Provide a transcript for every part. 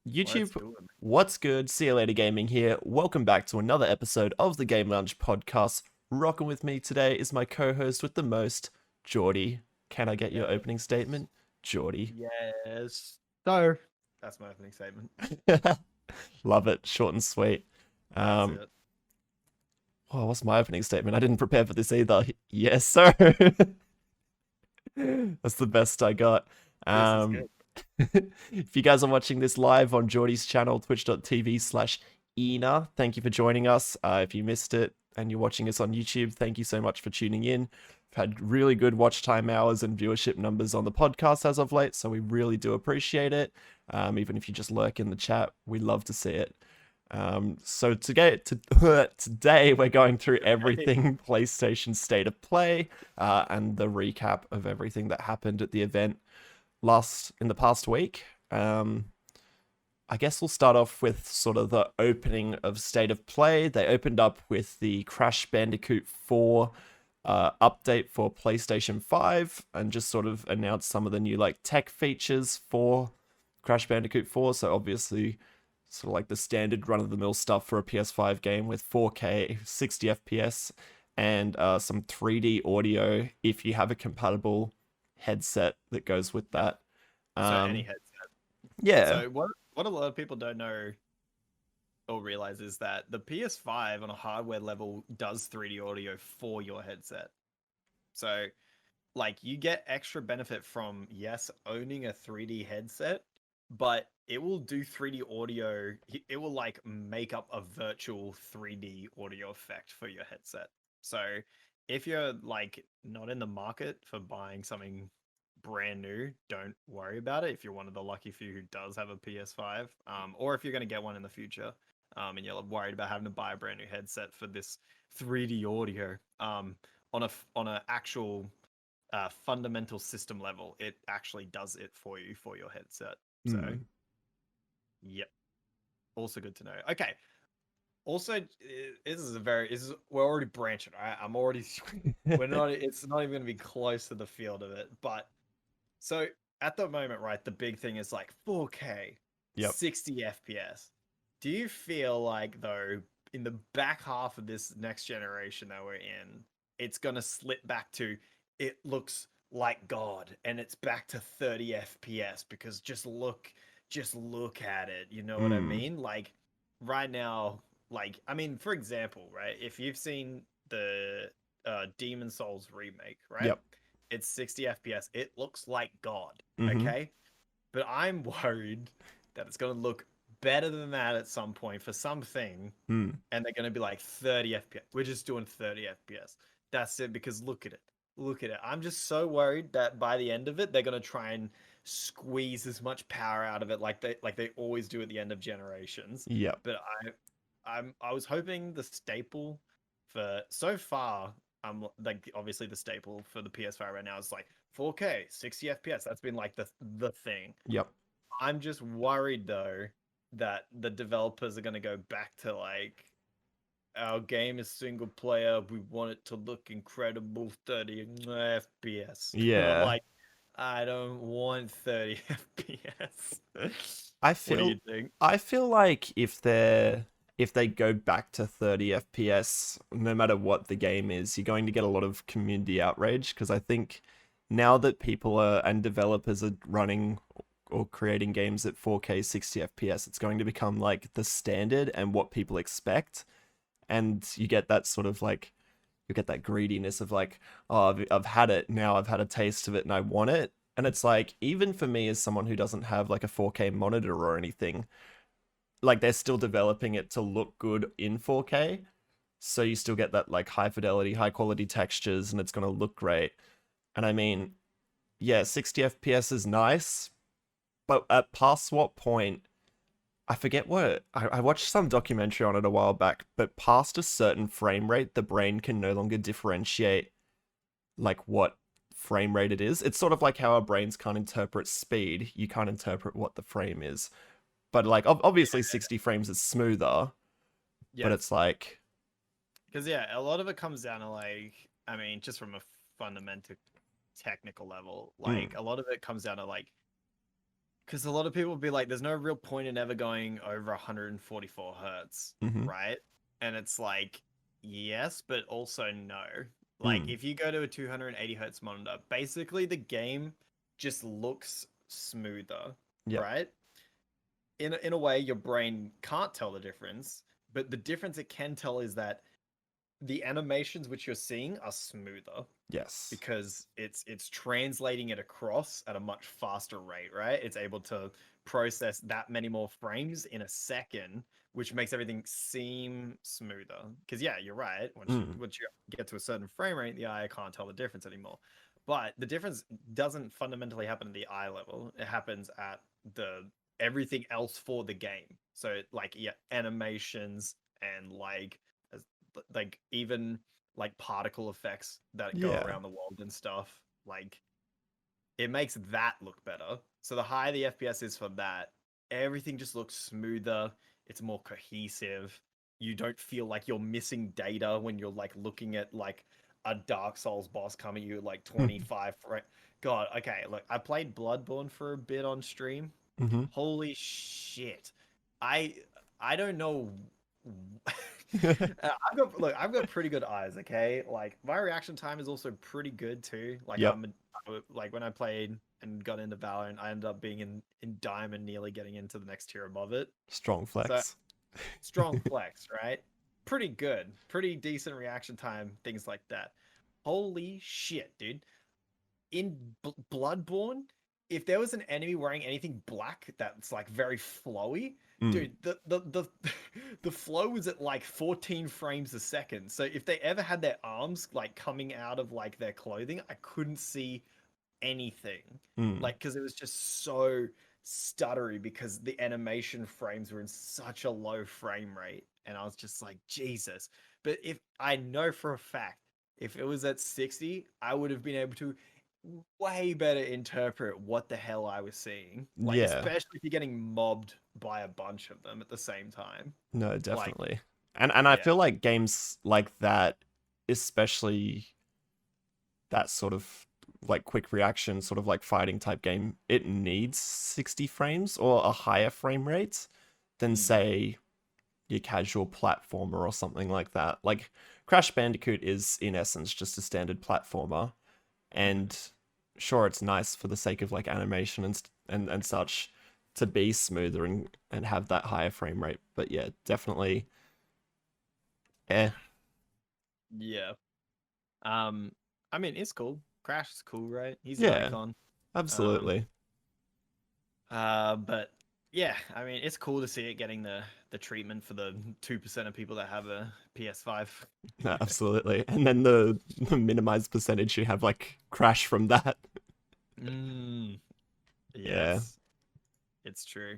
YouTube, Let's do it. what's good? See you later, gaming here. Welcome back to another episode of the Game Lounge podcast. Rocking with me today is my co-host with the most, Jordy. Can I get your opening statement, Jordy? Yes. So that's my opening statement. Love it, short and sweet. That's Um, it. oh, what's my opening statement? I didn't prepare for this either. Yes, sir. That's the best I got. This is good. If you guys are watching this live on Jordy's channel, twitch.tv/Eeenaa, thank you for joining us. If you missed it and you're watching us on YouTube, thank you so much for tuning in. We've had really good watch time hours and viewership numbers on the podcast as of late, so we really do appreciate it. Even if you just lurk in the chat, we love to see it. So today we're going through everything PlayStation State of Play and the recap of everything that happened at the event in the past week. I guess we'll start off with sort of the opening of State of Play. They opened up with the Crash Bandicoot 4 update for PlayStation 5 and just sort of announced some of the new like tech features for Crash Bandicoot 4. So obviously sort of like the standard run-of-the-mill stuff for a PS5 game with 4K 60 FPS and some 3D audio if you have a compatible headset that goes with that. So any headset. Yeah. So what a lot of people don't know or realize is that the PS5 on a hardware level does 3D audio for your headset. So like you get extra benefit from owning a 3D headset, but it will do 3D audio. It will like make up a virtual 3D audio effect for your headset. So if you're like not in the market for buying something brand new, don't worry about it. If you're one of the lucky few who does have a PS5, or if you're going to get one in the future, and you're worried about having to buy a brand new headset for this 3D audio, on a actual fundamental system level, it actually does it for you for your headset. So, yep, also good to know. Okay. Also, we're already branching, right? I'm already it's not even going to be close to the field of it. But so at the moment, right, the big thing is like 4K, Yep. 60 FPS. Do you feel like though in the back half of this next generation that we're in, it's going to slip back to it looks like God and it's back to 30 FPS because just look at it, you know what I mean? Like right now, like I mean, for example, right, if you've seen the Demon Souls remake, right? Yep. It's 60 FPS. It looks like God, Mm-hmm. okay? But I'm worried that it's going to look better than that at some point for something, and they're going to be like 30 FPS. We're just doing 30 FPS. That's it, because look at it. Look at it. I'm just so worried that by the end of it, they're going to try and squeeze as much power out of it like they always do at the end of generations. Yep. But I was hoping the staple for so far, like obviously the staple for the PS5 right now is like 4K 60 FPS. That's been like the thing. Yep. I'm just worried though that the developers are going to go back to like, our game is single player, we want it to look incredible, 30 FPS. Yeah. Like I don't want 30 FPS. I What do you think? feel like if they go back to 30 FPS, no matter what the game is, you're going to get a lot of community outrage because I think now that people are and developers are running or creating games at 4K 60 FPS, it's going to become like the standard and what people expect. And you get that sort of like, you get that greediness of like, oh, I've had it now, I've had a taste of it and I want it. And it's like, even for me as someone who doesn't have like a 4K monitor or anything, like they're still developing it to look good in 4K. So you still get that like high fidelity, high quality textures and it's going to look great. And I mean, yeah, 60 FPS is nice, but at past what point, I forget what, I watched some documentary on it a while back, but past a certain frame rate, the brain can no longer differentiate like what frame rate it is. It's sort of like how our brains can't interpret speed. You can't interpret what the frame is. But like obviously 60 frames is smoother, but it's like, because a lot of it comes down to like, I mean, just from a fundamental technical level, like a lot of it comes down to like because a lot of people will be like, there's no real point in ever going over 144 hertz, Mm-hmm. right? And it's like, yes, but also no. Like, if you go to a 280 hertz monitor, basically the game just looks smoother, Yep. right? In a way, your brain can't tell the difference, but the difference it can tell is that the animations which you're seeing are smoother Yes. because it's translating it across at a much faster rate, right? It's able to process that many more frames in a second, which makes everything seem smoother. Because yeah, you're right. Once you get to a certain frame rate, the eye can't tell the difference anymore. But the difference doesn't fundamentally happen at the eye level. It happens at the everything else for the game. So like yeah, animations and like even like particle effects that go Yeah. around the world and stuff. Like it makes that look better. So the higher the FPS is for that, everything just looks smoother. It's more cohesive. You don't feel like you're missing data when you're like looking at like a Dark Souls boss coming at you at like 25 God, okay, look, I played Bloodborne for a bit on stream. Mm-hmm. Holy shit. I I don't know. I've got pretty good eyes, okay? Like my reaction time is also pretty good too. Like Yep. like when I played and got into Valorant, I ended up being in Diamond, nearly getting into the next tier above it. Strong So flex. strong flex, right? Pretty good, pretty decent reaction time, things like that. Holy shit, dude! In Bloodborne, if there was an enemy wearing anything black that's like very flowy, Mm. dude, the the flow was at like 14 frames a second. So if they ever had their arms like coming out of like their clothing, I couldn't see anything. Mm. Like because it was just so stuttery because the animation frames were in such a low frame rate. And I was just like, Jesus. But if I know for a fact, if it was at 60, I would have been able to way better interpret what the hell I was seeing. Like, Yeah. especially if you're getting mobbed by a bunch of them at the same time. No, Like, definitely. And I yeah. feel like games like that, especially that sort of like quick reaction, sort of like fighting type game, it needs 60 frames or a higher frame rate than Mm, say your casual platformer or something like that. Like Crash Bandicoot is in essence just a standard platformer, mhm. and sure it's nice for the sake of like animation and such to be smoother and have that higher frame rate. But yeah, definitely eh. Yeah. Um, I mean, it's cool. Crash is cool, right? He's an Yeah, icon. Um, absolutely. but yeah, I mean, it's cool to see it getting the treatment for the 2% of people that have a PS5. No, absolutely. And then the minimized percentage you have like crash from that. Mm, Yeah. yes, it's true.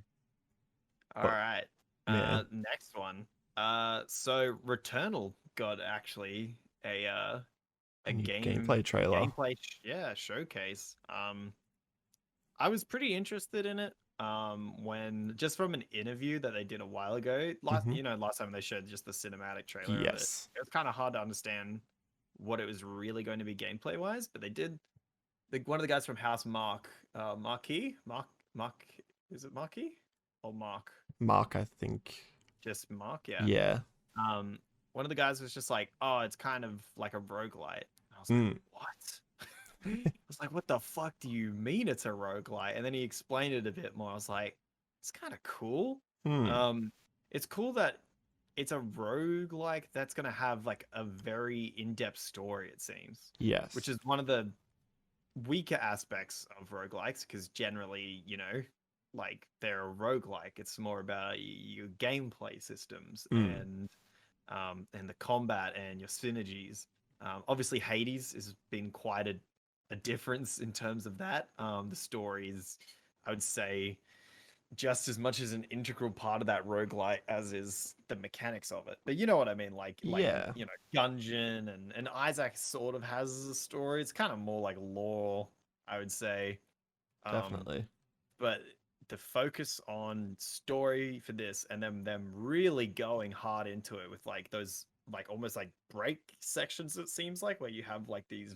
All But right. yeah. Next one. So Returnal got actually a New gameplay trailer. gameplay showcase. I was pretty interested in it. When just from an interview that they did a while ago, Hmm. last time they showed just the cinematic trailer of it. Yes. It was kind of hard to understand what it was really going to be gameplay wise, but they did. One of the guys from House Mark, Mark, is it Marquis or Mark? Mark, I think. Just Mark, yeah. Yeah. Um, one of the guys was just like, "Oh, it's kind of like a roguelite." And I was like, Mm. "What?" I was like, "What the fuck do you mean it's a roguelite?" And then he explained it a bit more. I was like, "It's kind of cool." Hmm. Um, it's cool that it's a roguelike that's gonna have like a very in-depth story, it seems, which Yes. is one of the weaker aspects of roguelikes because generally, like they're a roguelike. It's more about your gameplay systems Mm. and the combat and your synergies. Obviously, Hades has been quite a difference in terms of that. The story is, I would say, just as much as an integral part of that roguelike as is the mechanics of it. But you know what I mean? Like Yeah, Gungeon and Isaac sort of has a story. It's kind of more like lore, I would say. Um, definitely. but the focus on story for this and them really going hard into it with like those like almost like break sections, it seems like, where you have like these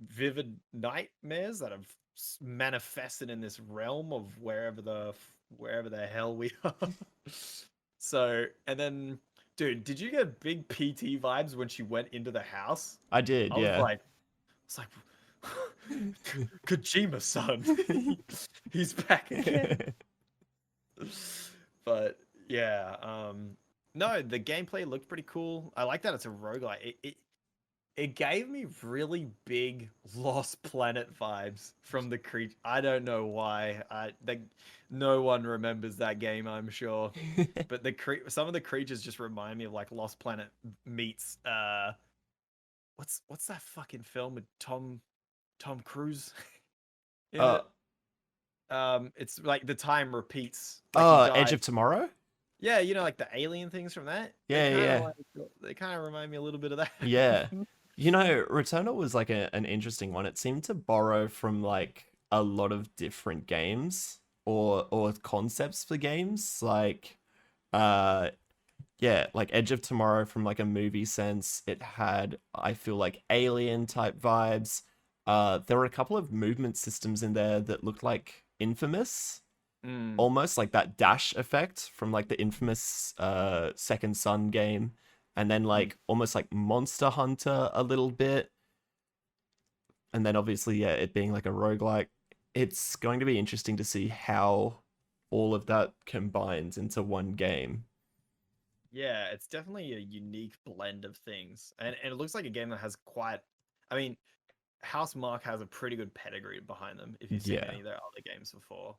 vivid nightmares that have manifested in this realm of wherever the hell we are. So, and then, dude, did you get big PT vibes when she went into the house? I did, I was yeah. like, it's like Kojima-san, he's back again. But yeah, no, the gameplay looked pretty cool. I like that it's a roguelike. It gave me really big Lost Planet vibes from the creature. I don't know why. No one remembers that game, I'm sure. But some of the creatures just remind me of like Lost Planet meets what's that fucking film with Tom Cruise in Oh, it? It's like the time repeats. Like he Edge died. of Tomorrow? Yeah, you know, like the alien things from that. Yeah, yeah. They kind of remind me a little bit of that. Yeah. You know, Returnal was like an interesting one. It seemed to borrow from like a lot of different games or concepts for games. Like yeah, like Edge of Tomorrow from like a movie sense. It had, I feel like, alien type vibes. There were a couple of movement systems in there that looked like Infamous, Mm, almost like that dash effect from like the infamous Second Son game, and then mm. like almost like Monster Hunter a little bit, and then obviously yeah, it being like a roguelike. It's going to be interesting to see how all of that combines into one game. Yeah, it's definitely a unique blend of things, and it looks like a game that has quite. I mean, House Mark has a pretty good pedigree behind them. If you've seen Yeah. any of their other games before,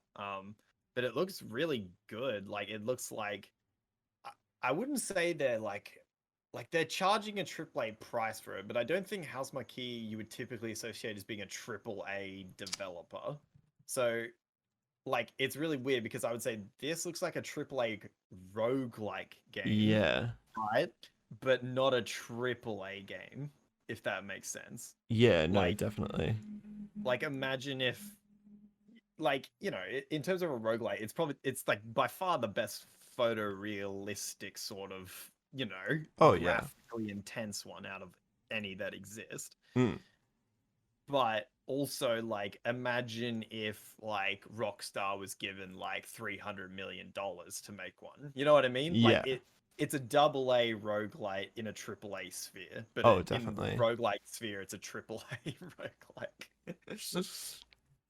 but it looks really good. Like it looks like I, I wouldn't say they're like they're charging a AAA price for it, but I don't think House Marquee you would typically associate as being a AAA developer. So like it's really weird because I would say this looks like a AAA roguelike game, Yeah. right? But not a AAA game, if that makes sense. Yeah, no, Like definitely. imagine if like, you know, in terms of a roguelike, it's like by far the best photorealistic sort of, you know, Oh yeah. graphically intense one out of any that exist. Mm. But also like imagine if like Rockstar was given like $300 million to make one. You know what I mean? Like Yeah. it's a double A roguelite in a triple A sphere, but Oh, in definitely. roguelike sphere it's a triple A roguelike.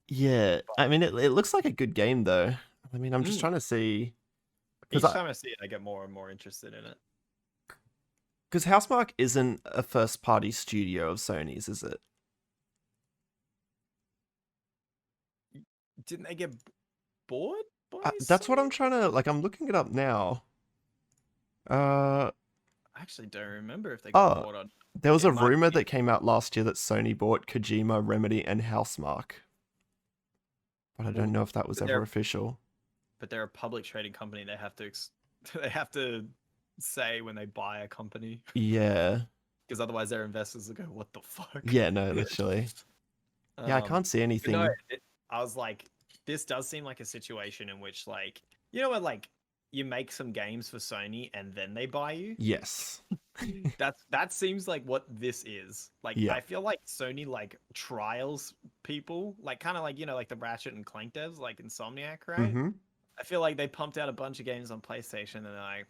Yeah. I mean, it looks like a good game though. I mean, I'm just Mm. trying to see because Each time I see it I get more and more interested in it. Housemarque isn't a first party studio of Sony's, is it? Didn't they get bored by That's what I'm Sony? trying to like. I'm looking it up now. Uh I actually don't remember if they got oh, bored on. there was It a might rumor be, that came out last year that Sony bought Kojima, Remedy, and Housemarque, but I don't well, know if that was but ever they're official. a public trading company. They have to they have to say when they buy a company Yeah. because otherwise their investors will go, "What the fuck?" Yeah. No, literally. Yeah, I can't see But no, anything. I was like, this does seem like a situation in which like you know what like you make some games for Sony and then they buy you. Yes. That seems like what this is. Like Yeah. I feel like Sony like trials people, like kind of like you know like the Ratchet and Clank devs, like Insomniac, right? Mm-hmm. I feel like they pumped out a bunch of games on PlayStation and they're like,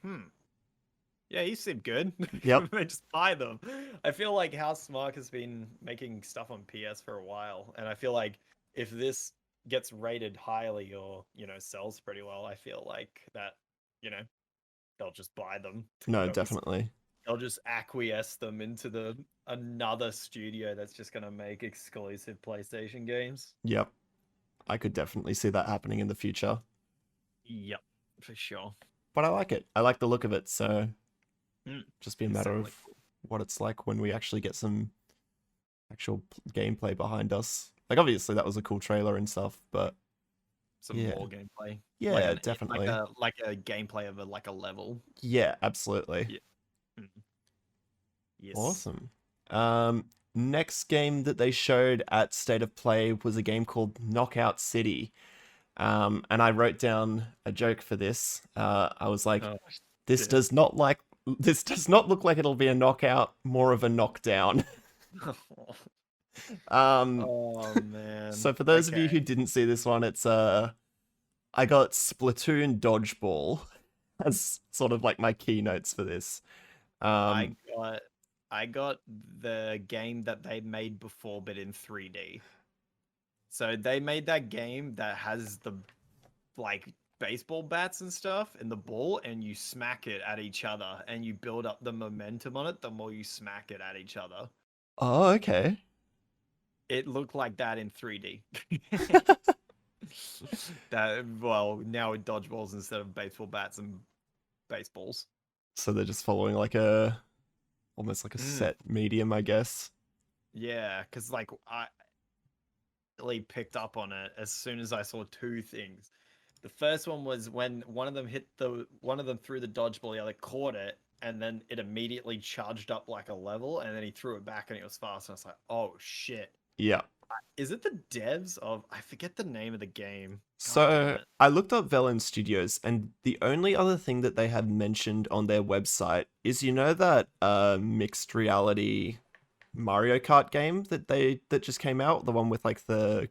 yeah, you seem good. Yep. They just buy them. I feel like House Mark has been making stuff on PS for a while, and I feel like if this gets rated highly or you know sells pretty well, I feel like that you know they'll just buy them to No, go with definitely. they'll just acquiesce them into the another studio that's just gonna make exclusive PlayStation games. Yep. I could definitely see that happening in the future. Yep, for sure. But I like it. I like the look of it. So just be a It's matter definitely of cool. what it's like when we actually get some actual gameplay behind us. Like obviously that was a cool trailer and stuff, but Some yeah. more gameplay, Yeah, definitely. like a gameplay of a like a level. Yeah, absolutely. Yeah. Mm. Yes. Awesome. Next game that they showed at State of Play was a game called Knockout City. And I wrote down a joke for this. I was like, Oh, this shit. does not look like it'll be a knockout, more of a knockdown. Oh man. So for those of you who Okay. didn't see this one, it's I got Splatoon Dodgeball as sort of like my keynotes for this. I Um, got I got the game that they made before, but in 3D. So they made that game that has the like baseball bats and stuff and the ball, and you smack it at each other, and you build up the momentum on it the more you smack it at each other. oh, okay. It looked like that in 3D. That well, now with dodgeballs instead of baseball bats and baseballs. So they're just following almost like a Mm, set medium, I guess. yeah, because like I really picked up on it as soon as I saw two things. The first one was when one of them threw the dodgeball, the other caught it, and then it immediately charged up like a level, and then he threw it back and it was fast. And I was like, oh shit. Yeah. Is it the devs of I forget the name of the game. God damn So it. I looked up Velen Studios, and the only other thing that they had mentioned on their website is that mixed reality Mario Kart game that just came out, the one with like the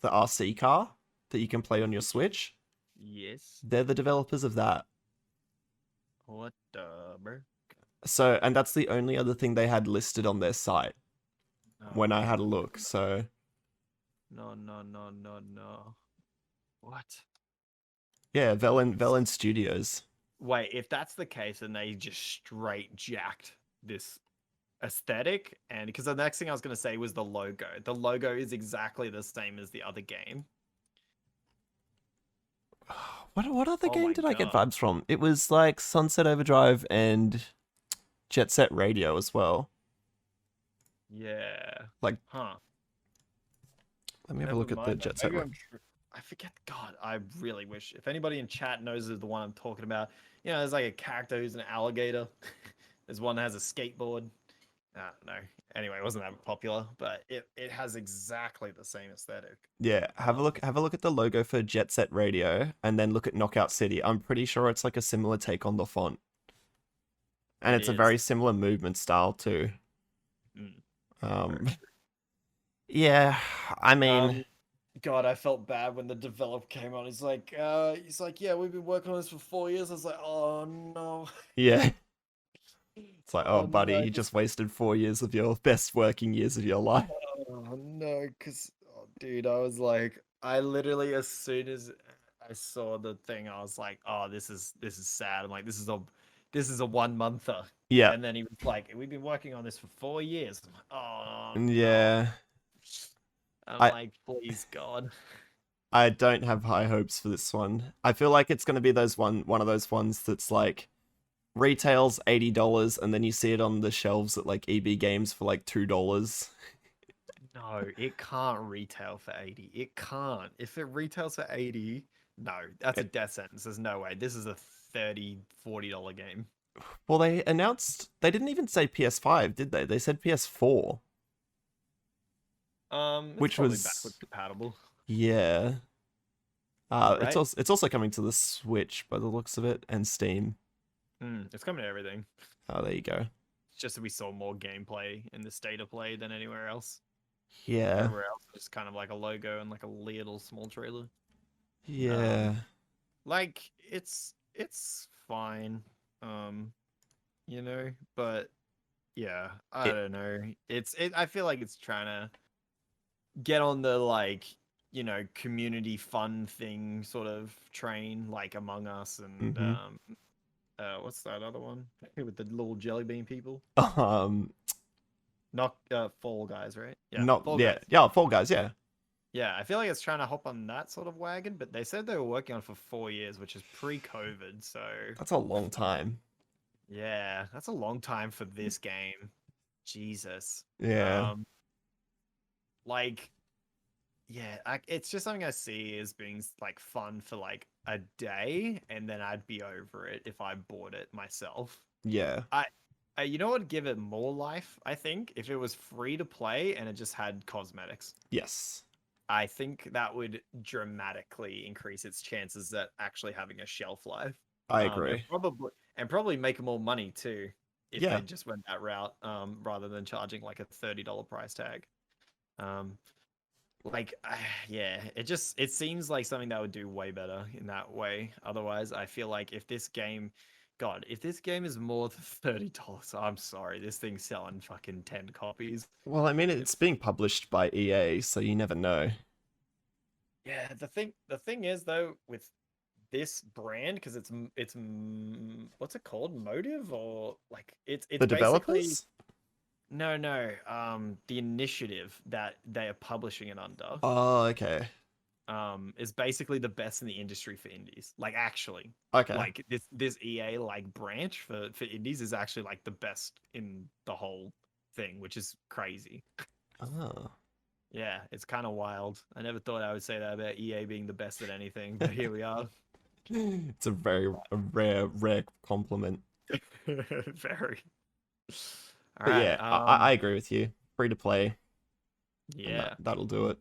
RC car that you can play on your Switch. Yes. They're the developers of that. What the bro? So, and that's the only other thing they had listed on their site when I had a No. look. So, No, no, no, no, no. What? yeah, Velen Studios. Wait, if that's the case, then they just straight jacked this aesthetic. And because the next thing I was going to say was the logo. The logo is exactly the same as the other game. What other Oh game my did I get god. vibes from? It was like Sunset Overdrive and Jet Set Radio as well. Yeah. Like, Huh. let me have a Never look at the mind then. Jet Set. I forget. God, I really wish if anybody in chat knows the one I'm talking about. There's like a character who's an alligator. There's one that has a skateboard. I don't know. Anyway, it wasn't that popular, but it has exactly the same aesthetic. Yeah, have a Um, look. Have a look at the logo for Jet Set Radio, and then look at Knockout City. I'm pretty sure it's like a similar take on the font, and it it's a is. very similar movement style too. Mm, very Um, true. yeah, I mean, Um, God, I felt bad when the developer came on. He's like, yeah, we've been working on this for 4 years. I was like, oh no, yeah, it's like, oh, oh buddy, no, you just wasted 4 years of your best working years of your life. oh no, because dude, I was like, I literally as soon as I saw the thing, I was like, oh, this is sad. I'm like, this is a 1 monther. Yeah, And then he was like, we've been working on this for 4 years. I'm like, oh no. yeah. I'm I like, please God. I don't have high hopes for this one. I feel like it's gonna be one of those ones that's like retails $80, and then you see it on the shelves at like EB Games for like $2. No, it can't retail for 80. It can't. If it retails for 80, no, that's a It- death sentence. There's no way. This is a 30, $40 game. well, they announced they didn't even say PS5, did they? They said PS4, It's which probably backward was compatible, yeah. right? It's also coming to the Switch by the looks of it, and Steam. It's coming to everything. Oh, there you go. It's just that we saw more gameplay in the state of play than anywhere else. Yeah, Everywhere else is kind of like a logo and like a little small trailer. yeah. Like it's fine. Um, but yeah, I It. don't know. I feel like it's trying to get on the like, community fun thing sort of train, like Among Us and Mm-hmm. what's that other one with the little jelly bean people? Um. Not Fall Guys, right? Yeah, Not Fall yeah. Guys. Yeah. Fall Guys. Yeah. Yeah, I feel like it's trying to hop on that sort of wagon, but they said they were working on it for 4 years, which is pre-COVID. So That's a long time. yeah, that's a long time for this game. Jesus. Yeah. Um, like, yeah, it's just something I see as being like fun for like a day, and then I'd be over it if I bought it myself. Yeah. You know what would give it more life? I think if it was free to play and it just had cosmetics. Yes. I think that would dramatically increase its chances at actually having a shelf life. I And agree. probably make more money too if they Yeah. just went that route, rather than charging like a $30 price tag. Um, like yeah, it seems like something that would do way better in that way. Otherwise, I feel like if this game, God, if this game is more than $30, I'm sorry, this thing's selling fucking 10 copies. Well, I mean, it's being published by EA, so you never know. Yeah, the thing is though with this brand because what's it called, Motive, or like it's The basically developers? no the initiative that they are publishing it under Oh, okay. is basically the best in the industry for indies, like actually, Okay. like this EA like branch for indies is actually like the best in the whole thing, which is crazy. Oh. Yeah, it's kind of wild. I never thought I would say that about EA being the best at anything, but here we are. It's a rare compliment. Very. All But right. yeah, I agree with you. Free to play, and Yeah. that'll do it.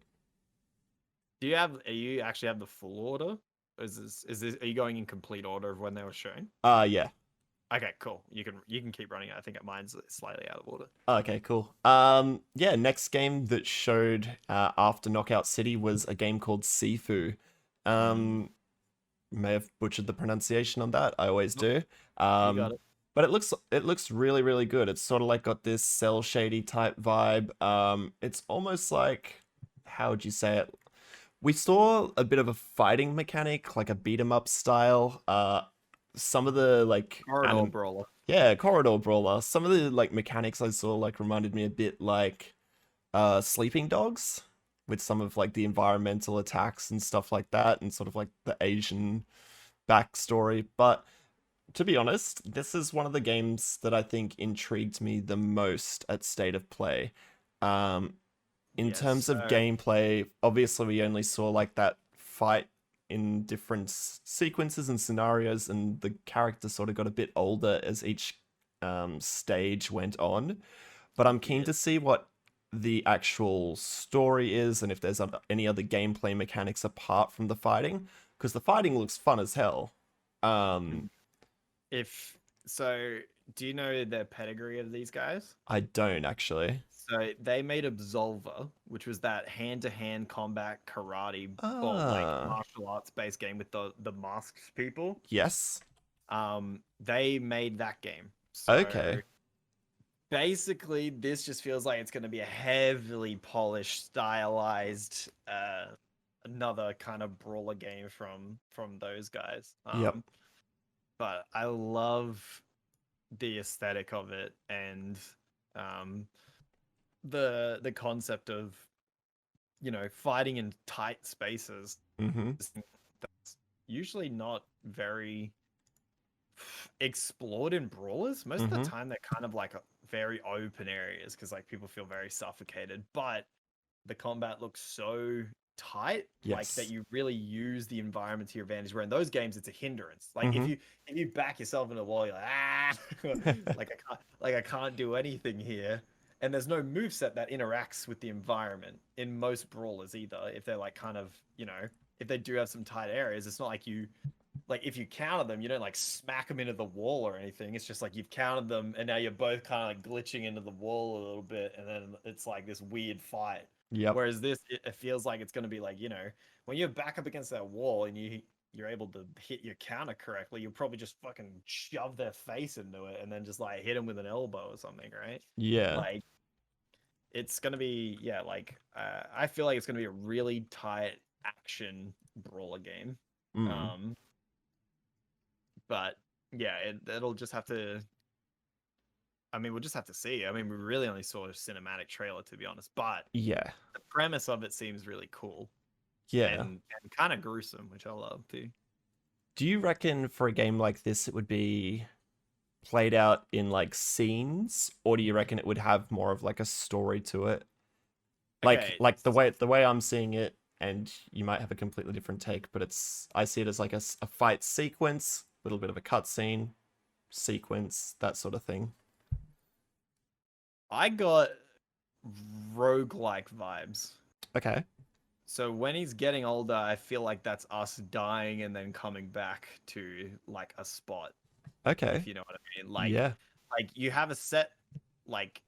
Are you actually have the full order? Is this are you going in complete order of when they were shown? Yeah. Okay, cool. You can keep running it. I think mine's slightly out of order. Okay, cool. Yeah, next game that showed after Knockout City was a game called Sifu. Mm. May have butchered the pronunciation on that. I always Nope, do. you got it. But it looks really really good. It's sort of like got this cell shady type vibe. It's almost like, how would you say it? We saw a bit of a fighting mechanic, like a beat 'em up style. Some of the like Corridor brawler. yeah, corridor brawler. Some of the like mechanics I saw like reminded me a bit like Sleeping Dogs, with some of like the environmental attacks and stuff like that, and sort of like the Asian backstory. But to be honest, this is one of the games that I think intrigued me the most at State of Play. Um, in Yes. terms of gameplay, obviously we only saw like that fight in different sequences and scenarios, and the character sort of got a bit older as each stage went on. But I'm keen to see what the actual story is and if there's any other gameplay mechanics apart from the fighting, because the fighting looks fun as hell. If so, do you know the pedigree of these guys? I don't actually. So they made Absolver, which was that hand-to-hand combat karate or like Ah, martial arts based game with the masked people. yes. They made that game. So Okay. basically, this just feels like it's going to be a heavily polished, stylized, another kind of brawler game from those guys. Yep. But I love the aesthetic of it and um the concept of fighting in tight spaces. Mm-hmm. That's usually not very explored in brawlers. Most of the Mm-hmm. time they're kind of like very open areas because like people feel very suffocated, but the combat looks so tight, like that Yes. you really use the environment to your advantage, where in those games it's a hindrance. Like if Mm-hmm. you back yourself in a wall, you're like, ah, like I can't do anything here. And there's no moveset that interacts with the environment in most brawlers either. If they're like kind of, if they do have some tight areas, it's not like if you counter them, you don't like smack them into the wall or anything. It's just like you've countered them and now you're both kind of like glitching into the wall a little bit, and then it's like this weird fight. Yep. Whereas this, it feels like it's going to be like, when you're back up against that wall and you're able to hit your counter correctly, you'll probably just fucking shove their face into it and then just like hit them with an elbow or something, right? Yeah. Like it's going to be, yeah, like I feel like it's going to be a really tight action brawler game. Mm. Um, but yeah, it'll just have to. I mean, we'll just have to see. I mean, we really only saw a cinematic trailer, to be honest. But Yeah. the premise of it seems really cool Yeah. and kind of gruesome, which I love too. Do you reckon for a game like this it would be played out in like scenes, or do you reckon it would have more of like a story to it? Like Okay, like the way I'm seeing it, and you might have a completely different take, but I see it as like a fight sequence, a little bit of a cutscene sequence, that sort of thing. I got roguelike vibes. Okay. So when he's getting older, I feel like that's us dying and then coming back to like a spot, Okay. if you know what I mean. Yeah. Like you have a set like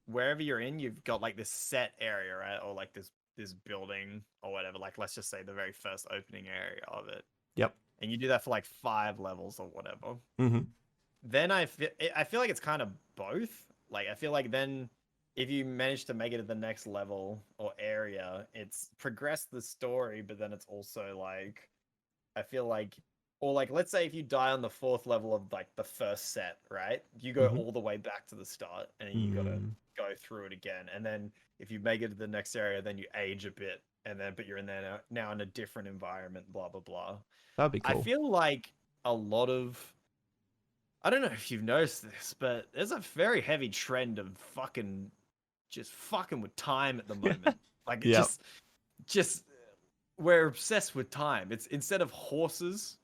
wherever you're in, you've got like this set area, right? Or like this building or whatever. Like let's just say the very first opening area of it. Yep. And you do that for like 5 levels or whatever. Mm-hmm. Then I feel like it's kind of both. Like I feel like then if you manage to make it to the next level or area, it's progressed the story, but then it's also like I feel like or like let's say if you die on the fourth level of like the first set, right? You go Mm-hmm. all the way back to the start and then you gotta Mm. go through it again. And then if you make it to the next area, then you age a bit and then but you're in there now in a different environment, blah blah blah. That'd be I cool. feel like a lot of I don't know if you've noticed this, but there's a very heavy trend of just fucking with time at the moment. Like it Yep. just we're obsessed with time. It's instead of horses,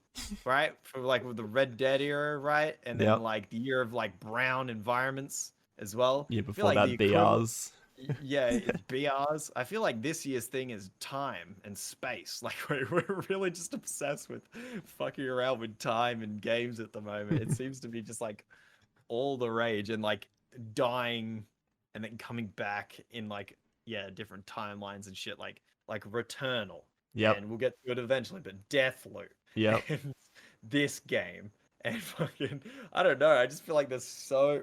right? For like with the Red Dead era, right? And then Yep. like the year of like brown environments as well. Yeah, I feel before like the that, equivalent BRs. yeah, it's BRs. I feel like this year's thing is time and space. Like we're really just obsessed with fucking around with time and games at the moment. It seems to be just like all the rage and like dying and then coming back in like yeah, different timelines and shit like Returnal. Yep. And we'll get to it eventually, but Deathloop Yep. and this game and fucking I don't know. I just feel like there's so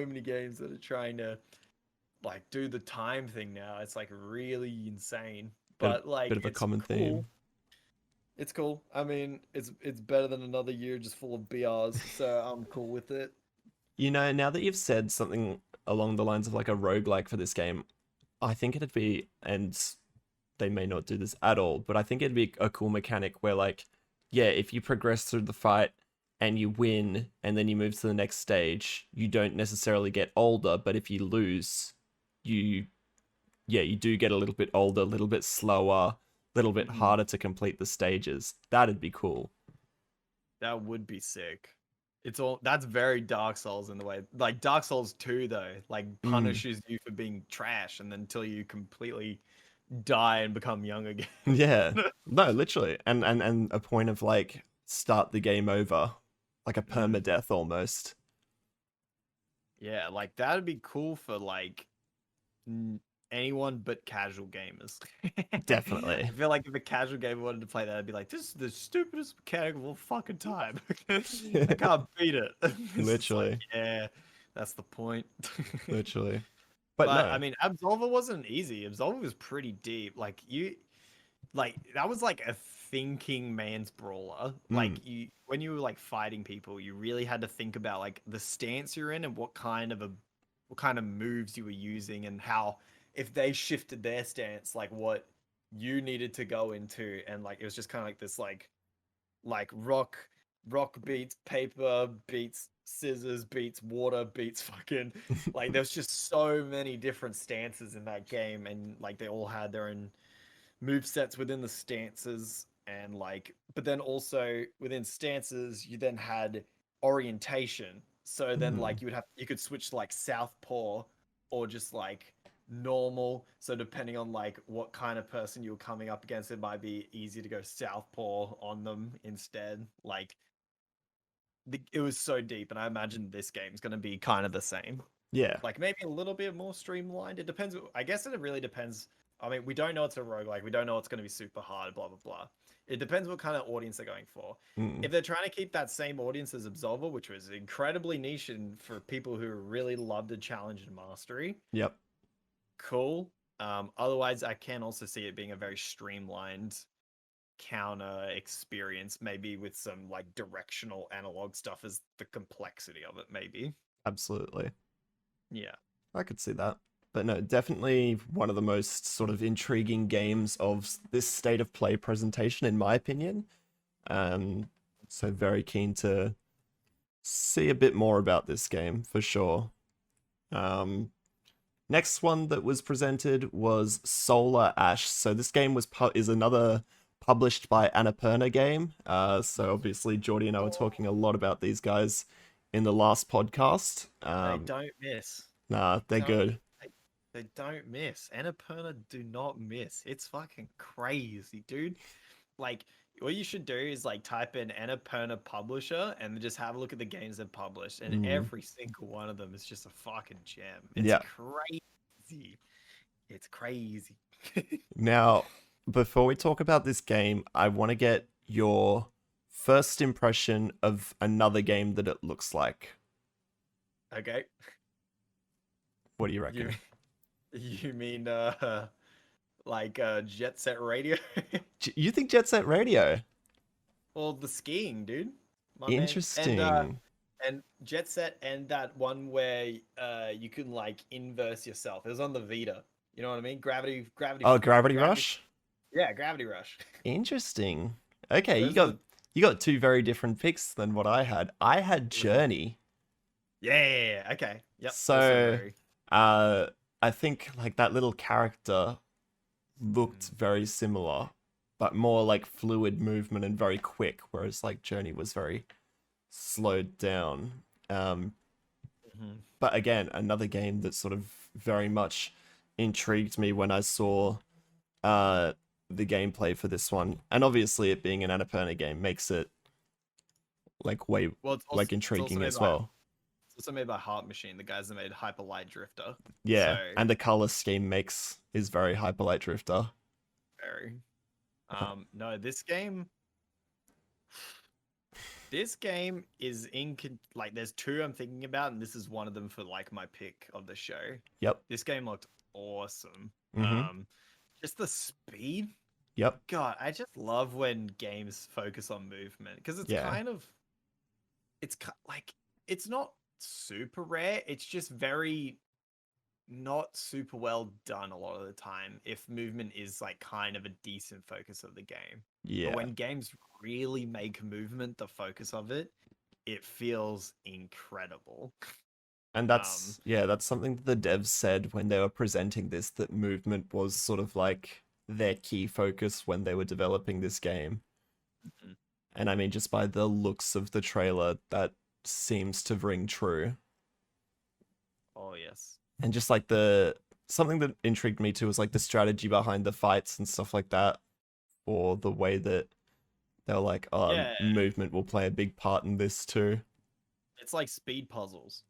many games that are trying to like do the time thing now. It's like really insane. Bit, But like bit of a it's common cool. theme. It's cool. I mean, it's better than another year just full of BRs, so I'm cool with it. You know, now that you've said something along the lines of like a roguelike for this game, I think it'd be, and they may not do this at all, but I think it'd be a cool mechanic where, like, yeah, if you progress through the fight and you win and then you move to the next stage, you don't necessarily get older, but if you lose, you, yeah, you do get a little bit older, a little bit slower, a little bit Mhm. harder to complete the stages. That'd be cool. That would be sick. It's all that's very Dark Souls in the way. Like Dark Souls 2 though, like Mm. punishes you for being trash and then until you completely die and become young again. Yeah. No, literally. And a point of like start the game over. Like a Mm. permadeath almost. Yeah, like that'd be cool for like n- anyone but casual gamers. Definitely. I feel like if a casual gamer wanted to play that, I'd be like, this is the stupidest mechanic of all fucking time. I can't beat it. It's just like, Literally. yeah, that's the point. Literally. But But no. I mean, Absolver wasn't easy. Absolver was pretty deep. Like that was like a thinking man's brawler. Mm. Like you, when you were like fighting people, you really had to think about like the stance you're in and what kind of moves you were using and how if they shifted their stance, like what you needed to go into, and like it was just kind of like this like rock beats paper beats scissors beats water beats fucking like there's just so many different stances in that game and like they all had their own move sets within the stances and like but then also within stances you then had orientation so then Mm. like you could switch to like southpaw or just like normal so depending on like what kind of person you were coming up against it might be easy to go southpaw on them instead like it was so deep and I imagine this game's going to be kind of the same Yeah. like maybe a little bit more streamlined. It depends. I guess it really depends. I mean, we don't know it's a roguelike. We don't know it's going to be super hard, blah, blah, blah. It depends what kind of audience they're going for. Mm. If they're trying to keep that same audience as Absolver, which was incredibly niche and for people who really love the challenge and mastery, Yep. cool. Otherwise, I can also see it being a very streamlined counter experience, maybe with some like directional analog stuff as the complexity of it, maybe. Absolutely. Yeah. I could see that. But no, definitely one of the most sort of intriguing games of this state of play presentation, in my opinion. Um, so very keen to see a bit more about this game for sure. Um, Next one that was presented was Solar Ash. So this game is another published by Annapurna game. So obviously Jordy and I were talking a lot about these guys in the last podcast. They don't miss. Nah, they're Telling you, good. they don't miss. Annapurna do not miss. It's fucking crazy, dude. like what you should do is like type in Annapurna publisher and just have a look at the games they've published, and Mm. every single one of them is just a fucking gem. It's Yeah. crazy. It's crazy. Now, before we talk about this game, I want to get your first impression of another game that it looks like. Okay. What do you reckon? You mean like Jet Set Radio? You think Jet Set Radio? Well, the skiing, dude. My man. Interesting. And Jet Set, and that one where you can like inverse yourself. It was on the Vita. You know what I mean? Gravity. Oh, Gravity Rush? Yeah, Gravity Rush. Interesting. Okay, Those you got two very different picks than what I had. I had Journey. Yeah. Okay. Yep. So, I think like that little character looked very similar, but more like fluid movement and very quick, whereas like Journey was very slowed down. But again, another game that sort of very much intrigued me when I saw the gameplay for this one, and obviously it being an Annapurna game makes it like way like intriguing as well. It's also made by Heart Machine, the guys that made Hyper Light Drifter. Yeah, So, and the color scheme is very Hyper Light Drifter. very. No, this game is like there's two I'm thinking about, and this is one of them for like my pick of the show. Yep. This game looked awesome. Mhm. Just the speed. Yep. God, I just love when games focus on movement because it's like it's not super rare. It's just very not super well done a lot of the time if movement is like kind of a decent focus of the game. Yeah. But when games really make movement the focus of it, it feels incredible. And that's that's something that the devs said when they were presenting this, that movement was sort of like their key focus when they were developing this game. And I mean, just by the looks of the trailer, that seems to ring true. Oh yes. And just like something that intrigued me too was like the strategy behind the fights and stuff like that, or the way that they're like, movement will play a big part in this too. It's like speed puzzles.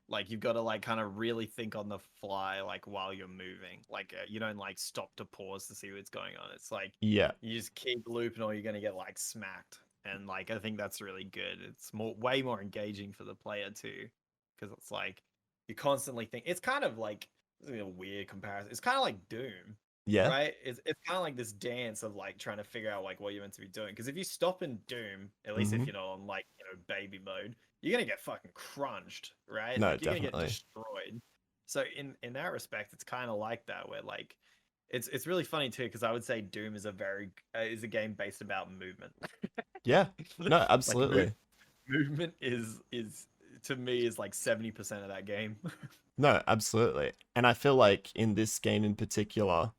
Like you've got to like kind of really think on the fly, like while you're moving. Like you don't like stop to pause to see what's going on. It's like you just keep looping, or you're gonna get like smacked. And like I think that's really good. It's way more engaging for the player too, because it's like you constantly think. It's kind of like a weird comparison. It's kind of like Doom. Yeah. Right? It's kind of like this dance of like trying to figure out like what you're meant to be doing. Because if you stop in Doom, at least if you're not on like, baby mode, you're gonna get fucking crunched, right? No, like, you're definitely. gonna get destroyed. So in that respect, it's kind of like that, where like it's really funny too, because I would say Doom is a game based about movement. Yeah. No, absolutely. Like, movement is to me is like 70% of that game. No, absolutely. And I feel like in this game in particular,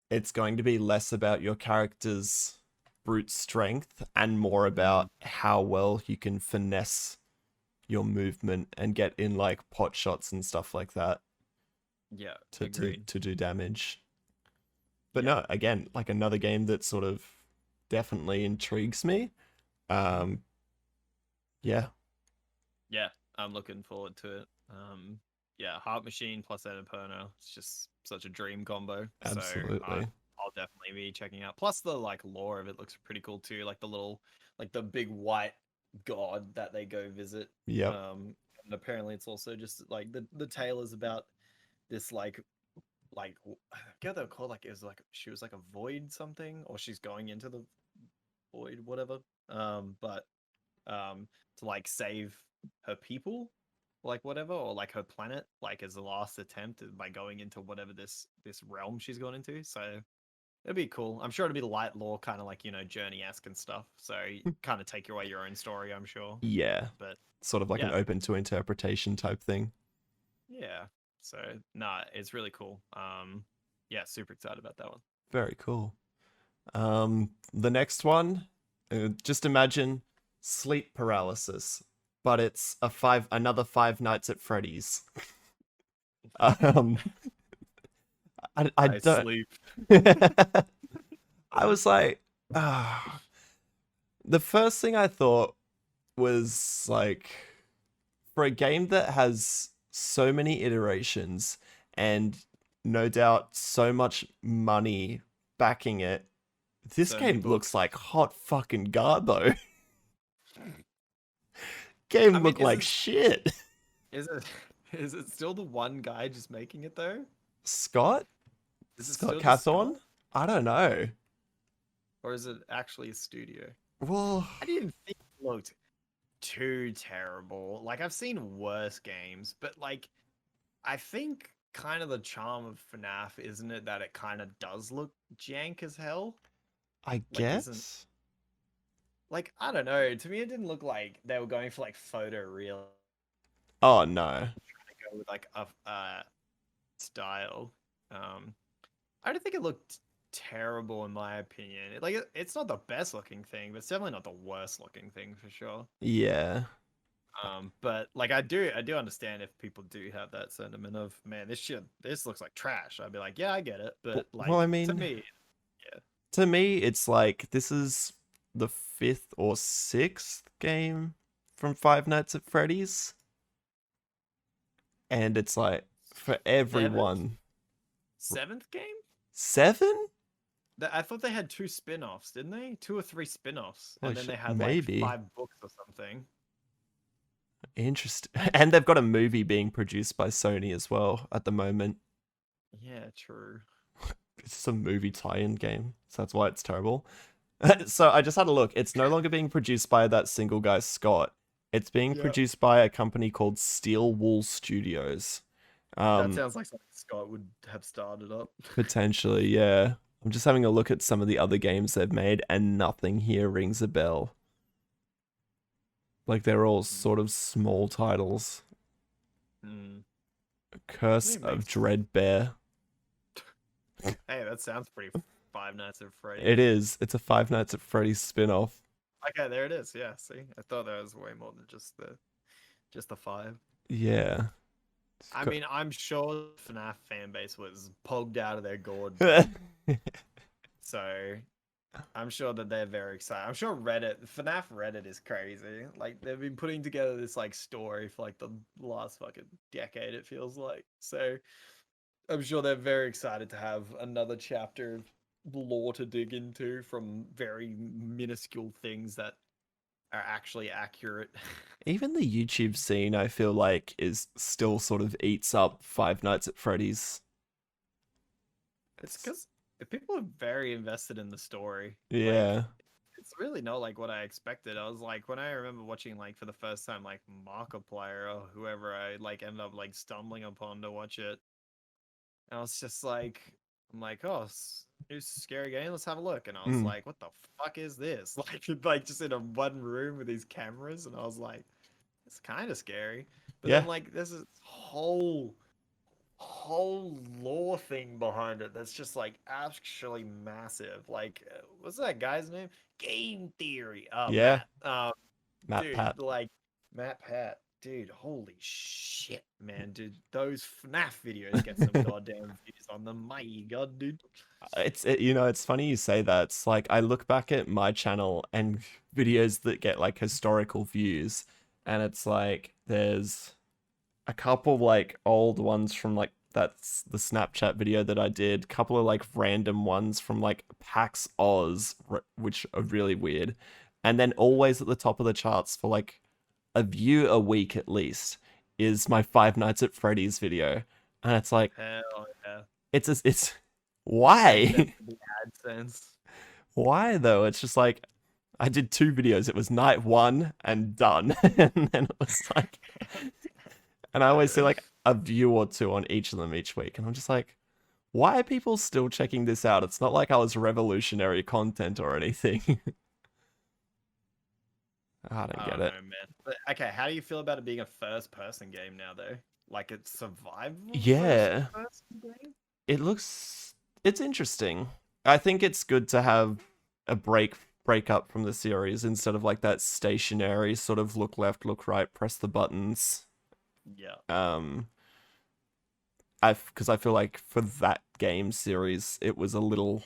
it's going to be less about your character's brute strength and more about how well you can finesse your movement and get in like pot shots and stuff like that. Yeah, to do damage. But no, again, like another game that sort of definitely intrigues me. Yeah, I'm looking forward to it. Heart Machine plus Annapurna, it's just such a dream combo. Absolutely. So I'll definitely be checking out. Plus the like lore of it looks pretty cool too, like the little, like the big white god that they go visit. Yeah. And apparently it's also just like the tale is about this like I forget what they were called, like it was like she was like a void something, or she's going into the void, whatever. But to like save her people, like whatever, or like her planet, like as the last attempt by going into whatever this realm she's gone into. So it'd be cool. I'm sure it'd be light lore, kind of like Journey-esque and stuff. So you kind of take away your own story, I'm sure. Yeah, but sort of like an open to interpretation type thing. Yeah. So it's really cool. Super excited about that one. Very cool. The next one, just imagine sleep paralysis, but it's another Five Nights at Freddy's. I don't sleep. I was like, ah. The first thing I thought was like, for a game that has so many iterations and no doubt so much money backing it, this So game many looks books. like hot fucking garbo. I Game mean, look like shit. is it is it still the one guy just making it though? Scott? Is it Scott still just Cawthorn? Scott, I don't know. or is it actually a studio? Well, I didn't think it looked too terrible. Like I've seen worse games, but like I think kind of the charm of FNAF, isn't it, that it kind of does look jank as hell? I Like isn't guess. like I don't know. To me, it didn't look like they were going for like photo real, Oh no. go with like a style. Um, I don't think it looked terrible in my opinion. It's not the best looking thing, but it's definitely not the worst looking thing for sure. Yeah. But like I do understand if people do have that sentiment of, man, this looks like trash. I'd be like, yeah, I get it, but Well, like I to mean, me, yeah, to me, it's like this is the fifth or sixth game from Five Nights at Freddy's, and it's like for seventh everyone, seventh game. seven? I thought they had two spin-offs, didn't they? Two or three spin-offs, Holy and then shit, they had like maybe. 5 books or something. Interesting. And they've got a movie being produced by Sony as well at the moment. Yeah, true. It's just a movie tie-in game, so that's why it's terrible. So I just had a look. It's no longer being produced by that single guy, Scott. It's being Yeah, produced by a company called Steel Wool Studios. that Um, sounds like something Scott would have started up. Potentially, yeah. I'm just having a look at some of the other games they've made, and nothing here rings a bell. Like they're all sort of small titles. Hmm. Curse It of makes Dread Bear. Hey, that sounds pretty Five Nights at It Freddy's. is. It's a Five Nights at Freddy's spin-off. Okay, there it is. Yeah, see, I thought there was way more than just the five. Yeah. I mean, I'm sure FNAF fan base was pogged out of their gourd, Yeah. so I'm sure that they're very excited. I'm sure FNAF Reddit is crazy. Like they've been putting together this like story for like the last fucking decade. It feels like so. I'm sure they're very excited to have another chapter of lore to dig into from very minuscule things that are actually accurate. Even the YouTube scene, I feel like, is still sort of eats up Five Nights at Freddy's. It's It's because people are very invested in the story. Like, yeah. it's really not like what I expected. I was like, when I remember watching like for the first time, like Markiplier or whoever I like ended up like stumbling upon to watch it, and I was just like, I'm like, oh, it's a scary game. Let's have a look. And I was Mm. like, what the fuck is this? Like just in a one room with these cameras, and I was like, it's kind of scary. But Yeah. then like there's this whole lore thing behind it that's just like actually massive. Like, what's that guy's name? Game Theory. Yeah. Matt. Matt Dude, Pat. like Matt Pat. Dude, holy shit, man. Dude, those FNAF videos get some goddamn views on them. My god, dude. It's funny you say that. It's like I look back at my channel and videos that get like historical views, and it's like there's a couple like old ones from like that's the Snapchat video that I did, couple of like random ones from like PAX Oz, which are really weird, and then always at the top of the charts for like a view a week at least is my Five Nights at Freddy's video, and it's like Hell yeah. it's Thank them why for the AdSense. why though? It's just like I did two videos. It was night one and done, and then it was like, and I always see like a view or two on each of them each week, and I'm just like, why are people still checking this out? It's not like I was revolutionary content or anything. I don't I get don't it. know, man. But okay, how do you feel about it being a first person game now though? Like it's survival first Yeah, person game? it looks it's interesting. I think it's good to have a break up from the series instead of like that stationary sort of look left, look right, press the buttons. Yeah. Um, I because I feel like for that game series, it was a little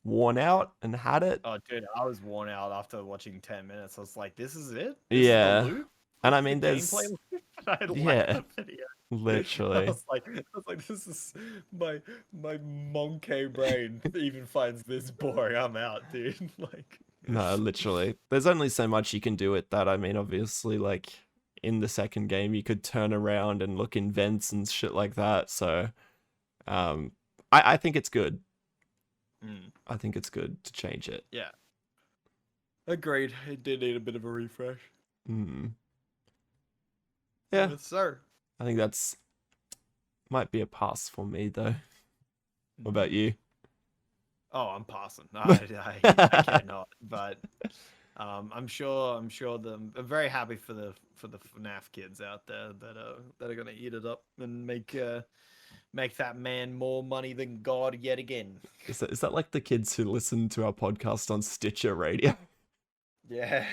worn out and had it. Oh, dude, I was worn out after watching 10 minutes. I was like, "This is it. This is the Yeah. loop. And This I is the mean, gameplay there's loop." I left yeah, the video. literally. I was like, "This is my monkey brain even finds this boring. I'm out, dude." Like, No, literally. There's only so much you can do with that. I mean, obviously, like in the second game, you could turn around and look in vents and shit like that. So, um, I think it's good. mm, I think it's good to change it. yeah, agreed. It did need a bit of a refresh. Mm. Yeah, Yes, sir. I think that's might be a pass for me though. What about you? Oh, I'm passing. I cannot. But I'm sure I'm very happy for the FNAF kids out there that are gonna eat it up and make that man more money than God yet again. Is that like the kids who listen to our podcast on Stitcher Radio? Yeah.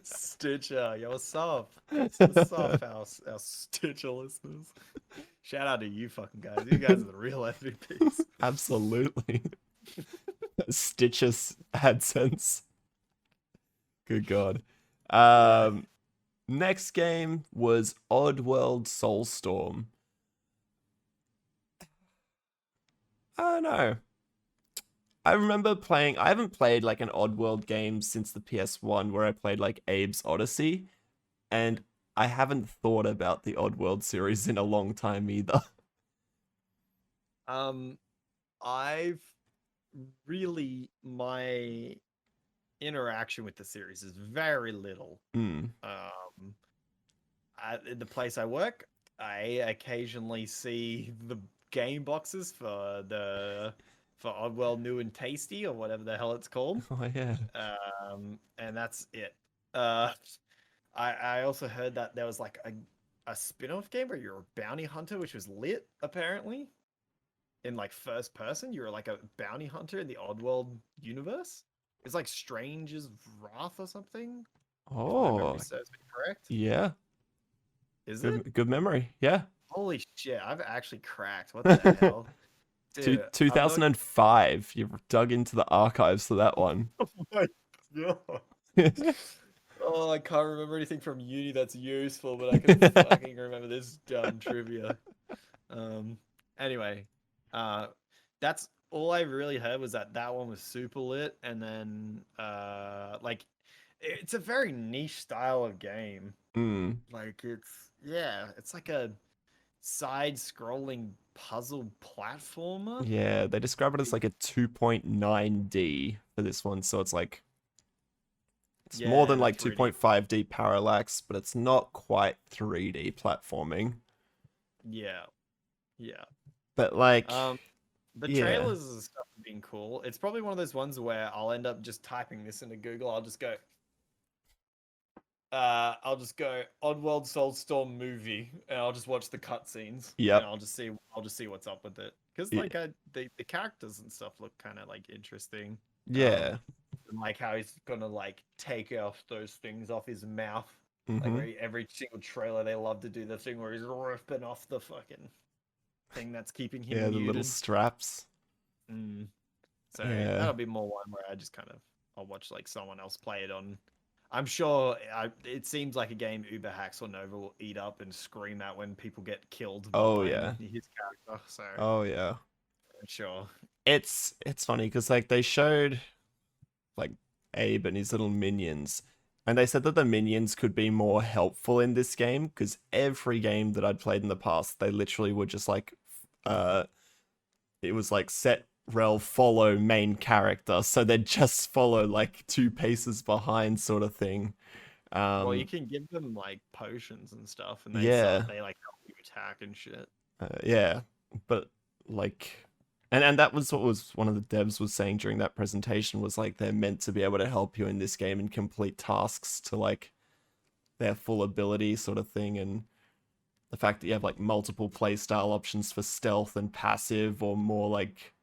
Stitcher, yo, what's up? What's up, our Stitcher listeners? Shout out to you fucking guys. You guys are the real MVPs. Absolutely. Stitcher's AdSense. Good God. Next game was Oddworld Soulstorm. I don't know. I remember playing. I haven't played like an Oddworld game since the PS1, where I played like Abe's Odyssey, and I haven't thought about the Oddworld series in a long time either. I've really my interaction with the series is very little. Mm. At the place I work, I occasionally see the game boxes for Oddworld New and Tasty or whatever the hell it's called. Oh yeah. And that's it. I also heard that there was like a spin-off game where you're a bounty hunter, which was lit apparently. In like first person, you were like a bounty hunter in the Oddworld universe. It's like Stranger's Wrath or something. If my Oh memory serves me correct. yeah. Is it? Good memory. Yeah. Holy shit! I've actually cracked. What the hell, dude? 2005. You've dug into the archives for that one. Oh my god. Oh, I can't remember anything from uni that's useful, but I can fucking remember this dumb trivia. Anyway, that's all I really heard was that one was super lit, and then like it's a very niche style of game. Mm. Like it's like a side-scrolling puzzle platformer. Yeah, they describe it as like a 2.9D for this one, so it's like it's more than like 2.5D parallax, but it's not quite 3D platforming. Yeah, yeah. But like, the trailers and stuff have been cool. It's probably one of those ones where I'll end up just typing this into Google. I'll just go Oddworld Soulstorm movie, and I'll just watch the cutscenes. Yeah. And I'll just see what's up with it. Because like the characters and stuff look kind of like interesting. Yeah. And like how he's gonna like take off those things off his mouth. Mm-hmm. Like every single trailer, they love to do the thing where he's ripping off the fucking thing that's keeping him muted. The little straps. So that'll be more one where I just I'll watch like someone else play it on. I'm sure it seems like a game Uber Hacks or Nova will eat up and scream at when people get killed. Oh yeah, his character. So oh yeah, I'm sure. It's funny because like they showed like Abe and his little minions, and they said that the minions could be more helpful in this game because every game that I'd played in the past, they literally were just like, it was like set rel follow main character, so they'd just follow like 2 paces behind sort of thing. Well, you can give them like potions and stuff, and they like help you attack and shit. Yeah, but like, and that was what was one of the devs was saying during that presentation was like they're meant to be able to help you in this game and complete tasks to like their full ability sort of thing, and the fact that you have like multiple playstyle options for stealth and passive or more like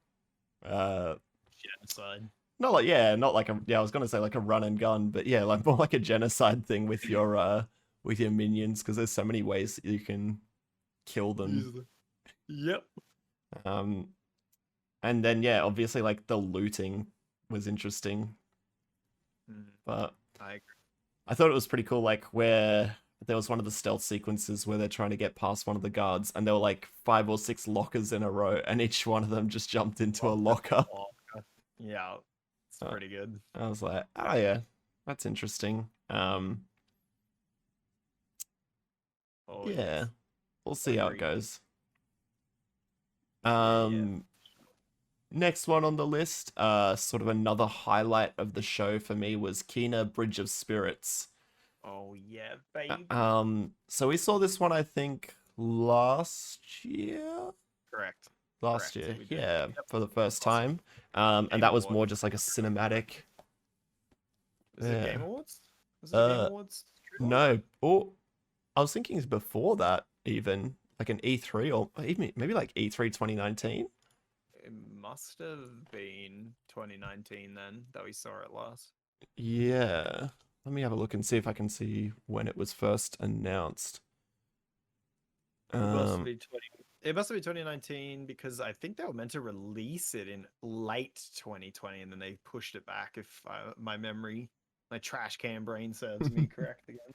genocide. Not like I was gonna say like a run and gun, but yeah, like more like a genocide thing with your minions because there's so many ways that you can kill them. Yep. And then yeah, obviously like the looting was interesting, but I agree. I thought it was pretty cool, like where there was one of the stealth sequences where they're trying to get past one of the guards, and there were like 5 or 6 lockers in a row, and each one of them just jumped into a locker. Yeah, it's pretty good. I was like, oh yeah, that's interesting. Oh Yeah, yes. we'll see how it Agreed. goes. Yeah. Next one on the list, sort of another highlight of the show for me was Eeenaa Bridge of Spirits. Oh yeah, baby. So we saw this one, I think, last year. Correct. Last Correct, year, we did. yeah, Yep. for the first Awesome. time. And Game that was Awards. more just like a cinematic. Was it Game Awards? Was it a Game Uh, Awards? no. Oh, I was thinking it's before that, even like an E3 or even maybe like E3 2019. It must have been 2019 then that we saw it last. Yeah. Let me have a look and see if I can see when it was first announced. It must be 2019 because I think they were meant to release it in late 2020 and then they pushed it back. If my trash can brain serves me correct again.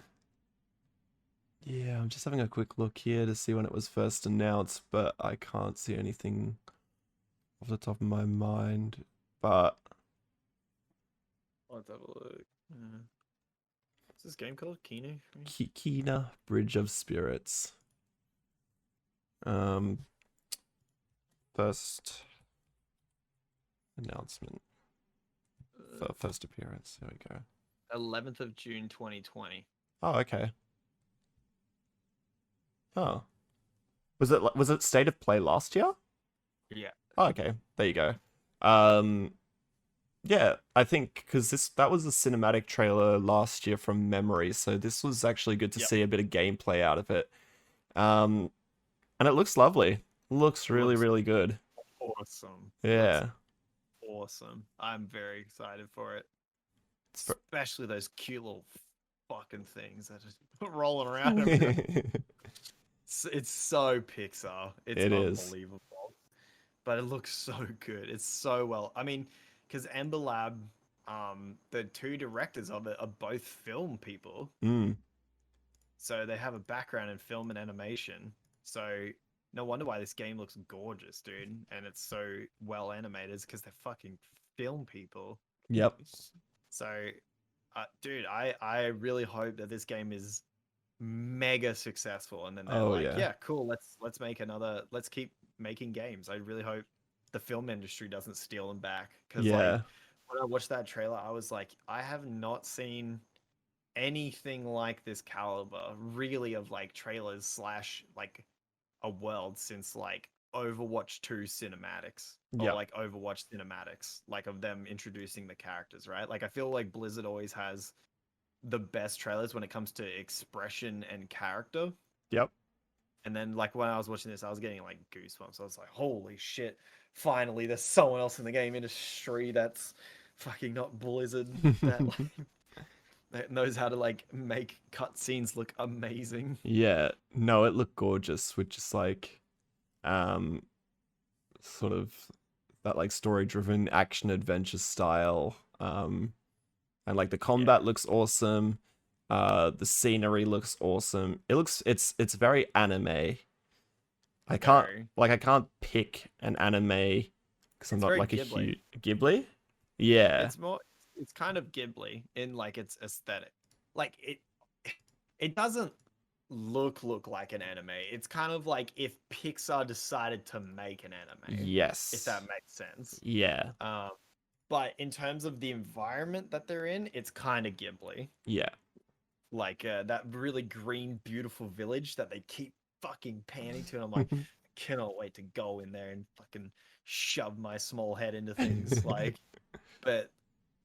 Yeah, I'm just having a quick look here to see when it was first announced, but I can't see anything off the top of my mind. But Let's have a look. What's this game called? Kinu? Eeenaa Bridge of Spirits. First announcement. First appearance. There we go. 11th of June 2020. Oh, okay. Oh. Was it State of Play last year? Yeah. Oh, okay. There you go. Yeah, I think because that was a cinematic trailer last year from memory, so this was actually good to see a bit of gameplay out of it. And it looks lovely. Looks really, really good. Awesome. Yeah. Looks awesome. I'm very excited for it. Especially those cute little fucking things that are rolling around. It's so Pixar. It's unbelievable. But it looks so good. It's so well. I mean, because Ember Lab, the 2 directors of it are both film people. So they have a background in film and animation. So no wonder why this game looks gorgeous, dude. And it's so well animated because they're fucking film people. Yep. So, dude, I really hope that this game is mega successul, and then they're yeah, cool. Let's make another. Let's keep making games. I really hope the film industry doesn't steal them back because like when I watched that trailer, I was like, I have not seen anything like this caliber really of like trailers / like a world since like Overwatch 2 cinematics or like Overwatch cinematics, like of them introducing the characters, right? Like I feel like Blizzard always has the best trailers when it comes to expression and character. Yep. And then like when I was watching this, I was getting like goosebumps. I was like, holy shit, finally there's someone else in the game industry that's fucking not Blizzard that like that knows how to like make cutscenes look amazing. Yeah. No, it looked gorgeous with just like sort of that like story driven action adventure style. And like the combat looks awesome. The scenery looks awesome. It's very anime. I can't pick an anime because I'm not like Ghibli. a huge Ghibli. Yeah. It's kind of Ghibli in like its aesthetic. Like it doesn't look like an anime. It's kind of like if Pixar decided to make an anime. Yes. If that makes sense. Yeah. But in terms of the environment that they're in, it's kind of Ghibli. Yeah. Like that really green, beautiful village that they keep fucking panning to. And I'm like, I cannot wait to go in there and fucking shove my small head into things. Like, but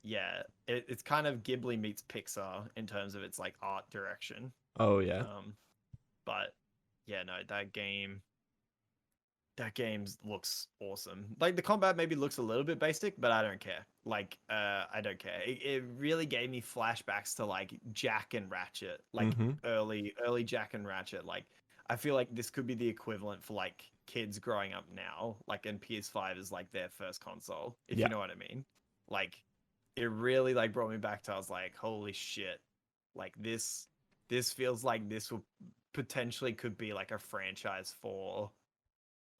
yeah, it's kind of Ghibli meets Pixar in terms of its like art direction. Oh yeah. But yeah, no, that game looks awesome. Like the combat maybe looks a little bit basic, but I don't care. Like I don't care. It really gave me flashbacks to like Jack and Ratchet, like early Jack and Ratchet. Like I feel like this could be the equivalent for like kids growing up now, like, and PS5 is like their first console, if Yeah. you know what I mean. Like, it really like brought me back to, I was like, holy shit, like this feels like this will potentially could be like a franchise for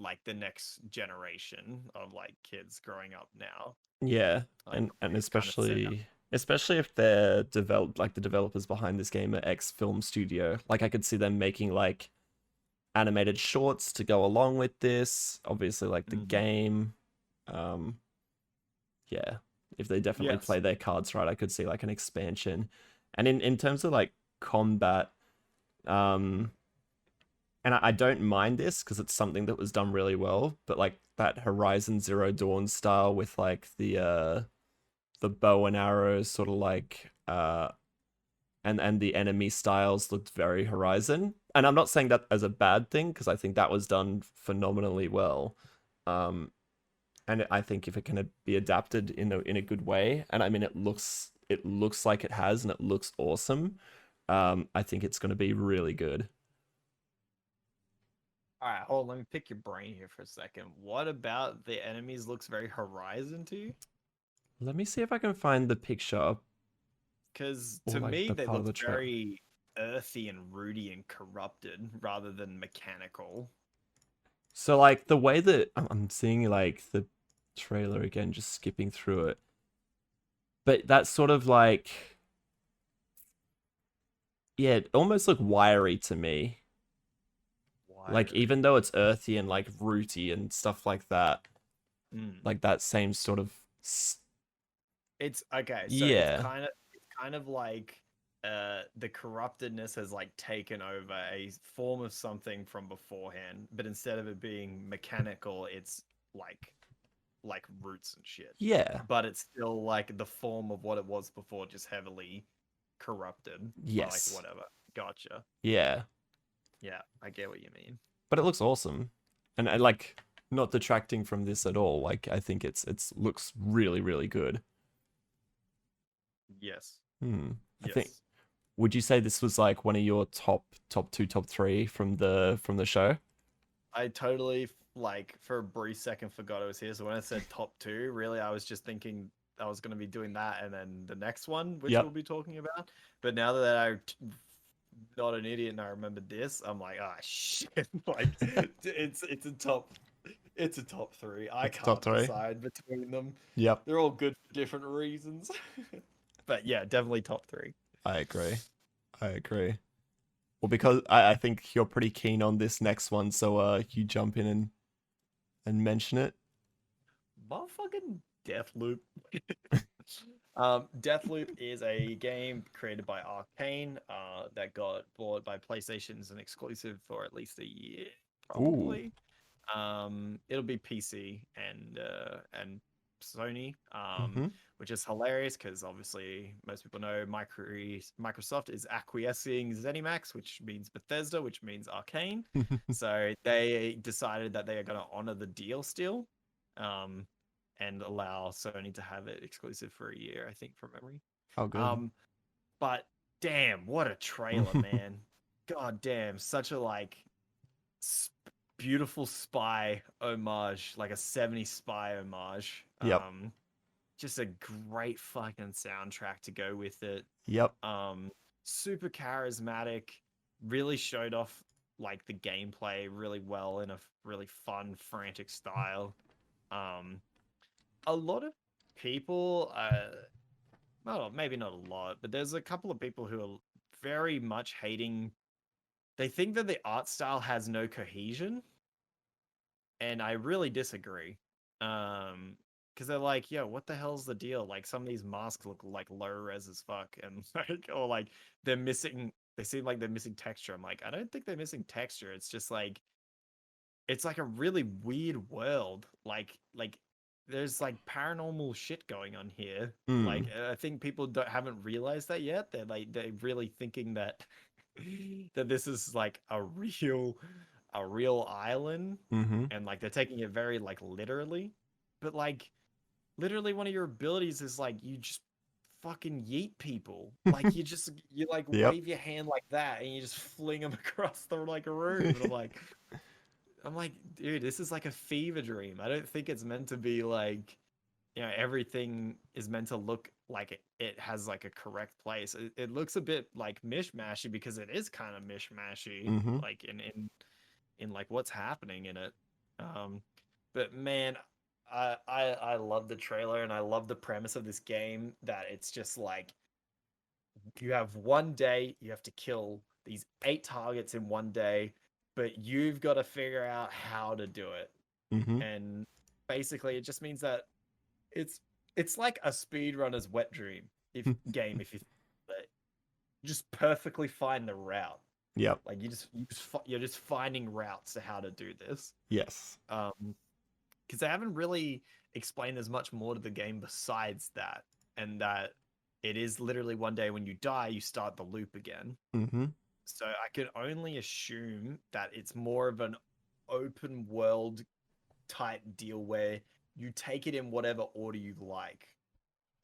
like the next generation of like kids growing up now. Yeah, Like and it kind of set up. especially if they're developed like the developers behind this game are ex film studio. Like I could see them making like animated shorts to go along with this. Obviously, like the Mhm. game. Yeah, if they definitely Yes. play their cards right, I could see like an expansion. And in terms of like combat, um, and I don't mind this because it's something that was done really well. But like that Horizon Zero Dawn style with like the bow and arrows, sort of like and the enemy styles looked very Horizon. And I'm not saying that as a bad thing because I think that was done phenomenally well. Um, and I think if it can be adapted in a good way, and I mean it looks like it has, and it looks awesome. I think it's going to be really good. All right, hold on, let me pick your brain here for a second. What about the enemies looks very Horizon to you? Let me see if I can find the picture Because or to like me, the they part of the looked trailer. very earthy and rooty and corrupted rather than mechanical. So like the way that I'm seeing like the trailer again, just skipping through it, but that's sort of like yeah, it almost look wiry to me. Like even Wiry. though it's earthy and like rooty and stuff like that, Mm. like that same sort of It's okay, so yeah, it's kind of like the corruptedness has like taken over a form of something from beforehand, but instead of it being mechanical, it's like roots and shit. yeah, But it's still like the form of what it was before, just heavily corrupted by like yes, whatever. Gotcha. yeah. Yeah, I get what you mean. But it looks awesome, and I like not detracting from this at all. Like I think it's looks really really good. Yes. I think. Yes. Would you say this was like one of your top two, top three from the show? I totally like for a brief second forgot it was here. So when I said top two, really I was just thinking I was going to be doing that and then the next one, which we'll Yep. be talking about. But now that I'm not an idiot and I remembered this, I'm like, ah, shit! Like it's a top three. I It's top can't three. decide between them. Yep. They're all good for different reasons. But yeah, definitely top three. I agree. I agree. Well, because I think you're pretty keen on this next one, so you jump in and mention it. Motherfucking Deathloop. Deathloop is a game created by Arcane that got bought by PlayStation as an exclusive for at least a year, Ooh. probably. It'll be PC and Sony, Mm-hmm. which is hilarious because obviously most people know Microsoft is acquiescing ZeniMax, which means Bethesda, which means Arcane. So they decided that they are going to honor the deal still. Um, and allow Sony to have it exclusive for a year, I think, from memory. Oh, good. Um, but damn, what a trailer, man! God damn, such a like beautiful spy homage, like a 70s spy homage. Yep. Just a great fucking soundtrack to go with it. Yep. Um, super charismatic, really showed off like the gameplay really well in a really fun, frantic style. Um, a lot of people, well, maybe not a lot, but there's a couple of people who are very much hating. They think that the art style has no cohesion, and I really disagree. Because they're like, yo, what the hell's the deal? Like, some of these masks look like low res as fuck, and like, or like they're missing. They seem like they're missing texture. I'm like, I don't think they're missing texture. It's just like it's like a really weird world. Like there's like paranormal shit going on here. Like Mm. I think people haven't realized that yet. They're really thinking that that this is like a real island, Mm-hmm. and like they're taking it very like literally. But like literally one of your abilities is like you just fucking yeet people. Like you like Yep. wave your hand like that and you just fling them across the like room. And I'm like, I'm like, dude, this is like a fever dream. I don't think it's meant to be like, everything is meant to look like it has like a correct place. It looks a bit like mishmashy because it is kind of mishmashy, Mm-hmm. like in like what's happening in it. Um, but man, I love the trailer and I love the premise of this game that it's just like you have one day, you have to kill these 8 targets in one day, but you've got to figure out how to do it. Mm-hmm. And basically, it just means that it's it's like a speedrunner's wet dream if game if you just perfectly find the route. Yep. Like you're just finding routes to how to do this. Yes. Because they haven't really explained there's much more to the game besides that, and that it is literally one day when you die, you start the loop again. Mm-hmm. So I can only assume that it's more of an open world type deal where you take it in whatever order you like.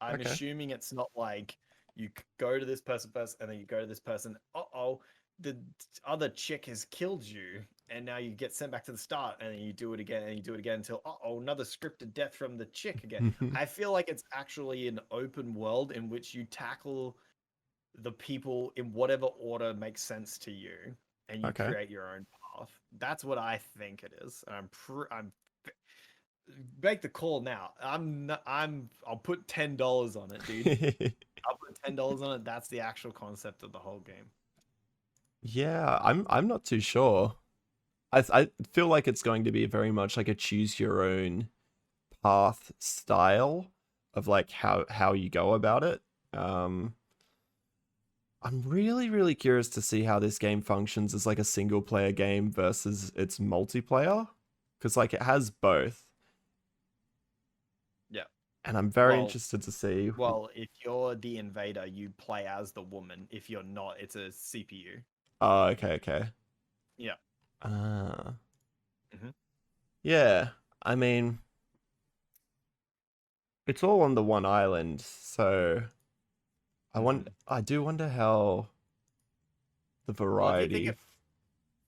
I'm Okay. assuming it's not like you go to this person first and then you go to this person. Uh-oh, the other chick has killed you, and now you get sent back to the start, and then you do it again and you do it again until another scripted death from the chick again. I feel like it's actually an open world in which you tackle the people in whatever order makes sense to you, and you Okay. create your own path. That's what I think it is. And I'm make the call now. I'll put $10 on it, dude. I'll put $10 on it. That's the actual concept of the whole game. Yeah, I'm not too sure. I feel like it's going to be very much like a choose your own path style of like how you go about it. Um, I'm really curious to see how this game functions as like a single player game versus its multiplayer, because like it has both, Yeah. and I'm very Well, interested to see. well, if you're the invader, you play as the woman. If you're not, it's a CPU. Oh, okay. Yeah. Ah, hmm yeah. I mean, it's all on the one island, so I do wonder how the Well, if you think variety of,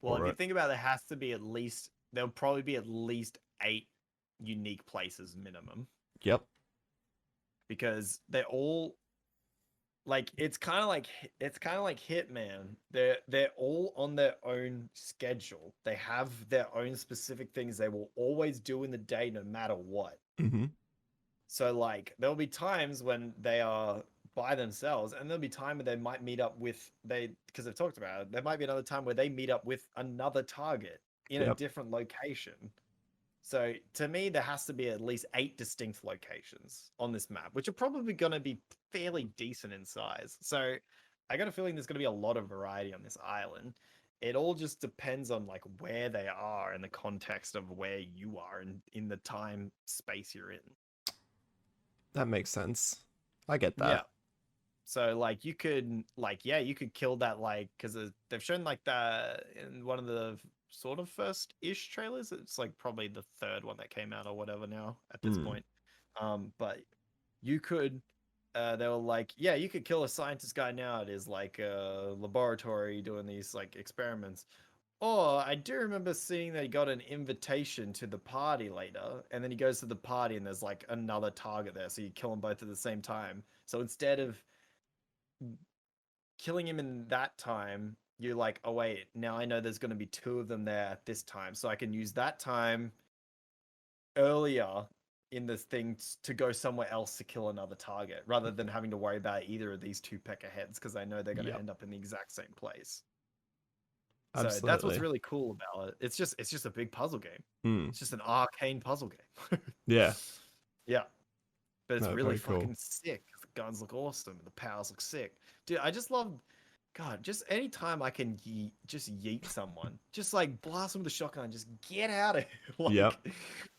well, if for you it. think about it, there has to be at least there'll probably be at least 8 unique places minimum, Yep. because they're all like it's kind of like Hitman. They're all on their own schedule. They have their own specific things they will always do in the day, no matter what. Mm-hmm. So like there'll be times when they are by themselves, and there'll be time when they might meet up with they because they've talked about it. There might be another time where they meet up with another target in a Yep. different location. So to me, there has to be at least 8 distinct locations on this map, which are probably going to be fairly decent in size. So I got a feeling there's going to be a lot of variety on this island. It all just depends on like where they are and the context of where you are and in the time space you're in. That makes sense. I get Yeah. that. So like you could like yeah you could kill that like because they've shown like that in one of the sort of first ish trailers. It's like probably the third one that came out or whatever now at this Mm. point. But you could they were like yeah you could kill a scientist guy now. It is like a laboratory doing these like experiments. Oh, I do remember seeing that he got an invitation to the party later, and then he goes to the party and there's like another target there, so you kill them both at the same time. So instead of killing him in that time, you're like, oh wait, now I know there's going to be 2 of them there at this time, so I can use that time earlier in this thing to go somewhere else to kill another target, rather than having to worry about either of these 2 pecker heads because I know they're going to Yep. end up in the exact same place. So that's what's Absolutely. really cool about it. It's just a big puzzle game. Mm. It's just an arcane puzzle game. Yeah. Yeah, but it's No, really very cool. fucking sick. The guns look awesome. The powers look sick, dude. I just love, God. Just anytime I can just yeet someone, just like blast them with a shotgun, just get out of here. Yep. Like,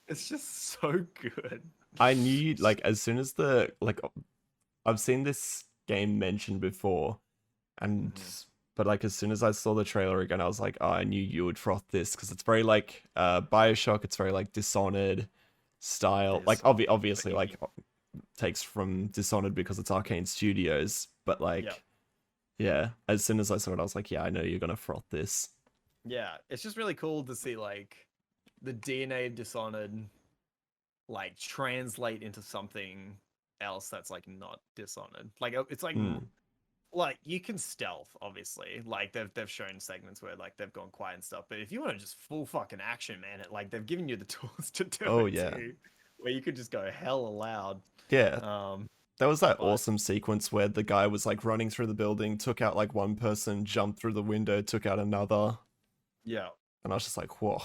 it's just so good. I knew like as soon as the like I've seen this game mentioned before, and but like as soon as I saw the trailer again, I was like, oh, I knew you would froth this because it's very like BioShock. It's very like Dishonored style. Like obviously like takes from Dishonored because it's Arcane Studios, but like yeah, as soon as I saw it, I was like, yeah, I know you're gonna froth this. Yeah, it's just really cool to see like the DNA of Dishonored like translate into something else that's like not Dishonored. Like it's like like you can stealth, obviously. Like they've shown segments where like they've gone quiet and stuff. But if you want to just full fucking action, man, like they've given you the tools to do Oh it yeah. too, where you could just go hella loud. Yeah. There was that but- awesome sequence where the guy was like running through the building, took out like one person, jumped through the window, took out another. Yeah. And I was just like, whoa,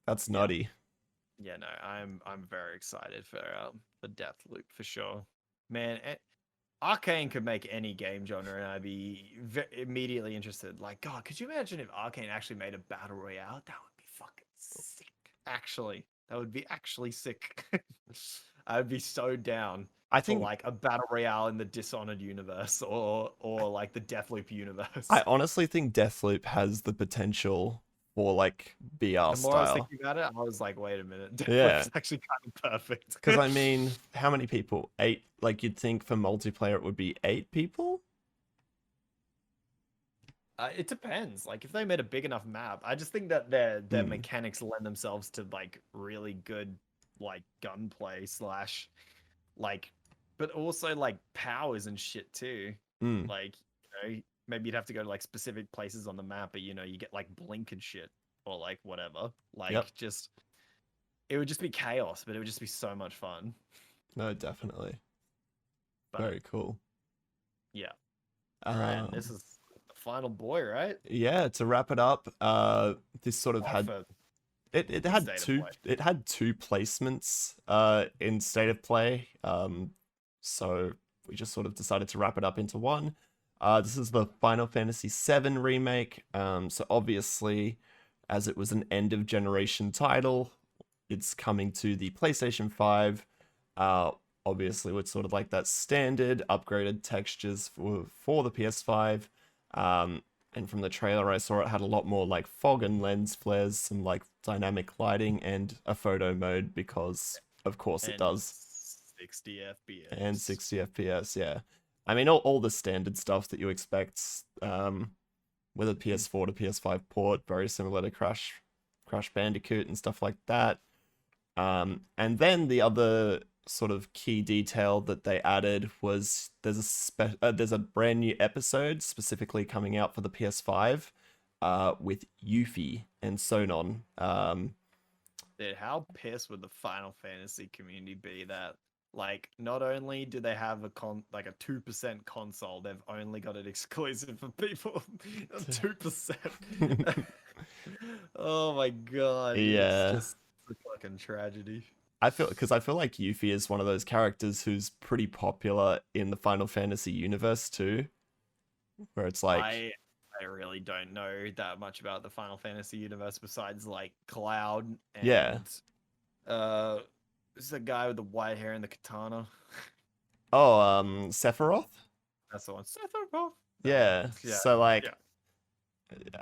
that's nutty. Yeah, no, I'm very excited for Deathloop for sure, man. Arcane could make any game genre, and I'd be immediately interested. Like, God, could you imagine if Arcane actually made a battle royale? That would be fucking sick. Actually, that would be actually sick. I would be so down. I think for like a battle royale in the Dishonored universe, or like the Deathloop universe. I honestly think Deathloop has the potential for like BR The more I was style. thinking about it, I was like, wait a minute, Deathloop Yeah. is actually kind of perfect. Because I mean, how many people? 8? Like you'd think for multiplayer it would be 8 people. It depends. Like if they made a big enough map, I just think that their mechanics lend themselves to like really good like gunplay slash like, but also like powers and shit too. Like maybe you'd have to go to like specific places on the map, but you get like blink and shit or like whatever. Like just it would just be chaos, but it would just be so much fun. No, definitely. But, very cool. Yeah. And this is the final boy, right? Yeah, to wrap it up, this sort of had it had two placements in State of Play. So we just sort of decided to wrap it up into one. This is the Final Fantasy VII remake. So obviously, as it was an end of generation title, it's coming to the PlayStation 5. Obviously, with sort of like that standard upgraded textures for the PS5. And from the trailer I saw, it had a lot more like fog and lens flares, some like dynamic lighting, and a photo mode because, of course, it does. 60 FPS. And 60 FPS, yeah. I mean, all the standard stuff that you expect with a PS4 to PS5 port, very similar to Crash Bandicoot and stuff like that. And then the other sort of key detail that they added was there's a brand new episode specifically coming out for the PS5 with Yuffie and Sonon. Dude, how pissed would the Final Fantasy community be that like not only do they have a 2% console, they've only got it exclusive for people 2%. Oh my god. Yeah. It's just a fucking tragedy. I feel like Yuffie is one of those characters who's pretty popular in the Final Fantasy universe too, where it's like I really don't know that much about the Final Fantasy universe besides like Cloud and this is the guy with the white hair and the katana. Sephiroth? That's the one. Sephiroth. Yeah. So like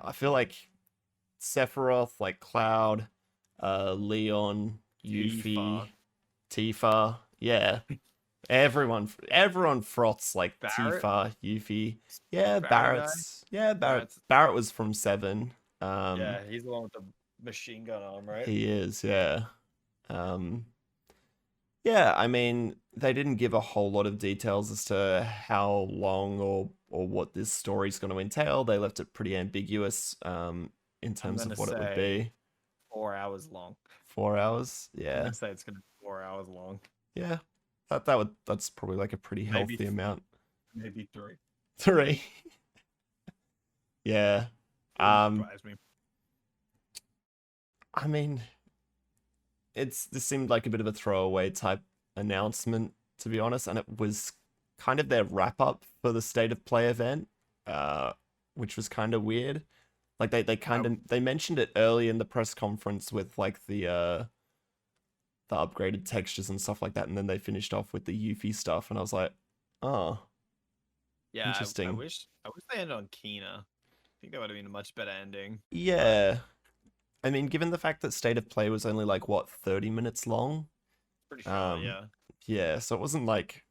I feel like Sephiroth, like Cloud, Leon, Yuffie, Tifa, yeah. Everyone froths like Barrett? Tifa, Yuffie. Yeah, Barrett was from 7. Yeah, he's the one with the machine gun arm, right? He is, yeah. Yeah, I mean, they didn't give a whole lot of details as to how long or what this story's going to entail. They left it pretty ambiguous in terms of what it would be. 4 hours long. 4 hours? Yeah. I'm gonna say it's gonna be 4 hours long. Yeah. That's probably like a pretty healthy amount. Maybe 3. 3. Yeah. Surprise me. I mean, this seemed like a bit of a throwaway type announcement, to be honest, and it was kind of their wrap up for the State of Play event, which was kind of weird. Like they mentioned it early in the press conference with like the upgraded textures and stuff like that, and then they finished off with the Yuffie stuff, and I was like, oh, yeah, interesting. I wish they ended on Eeenaa. I think that would have been a much better ending. Yeah. I mean, given the fact that State of Play was only like, what, 30 minutes long? Pretty sure, yeah. Yeah, so it wasn't like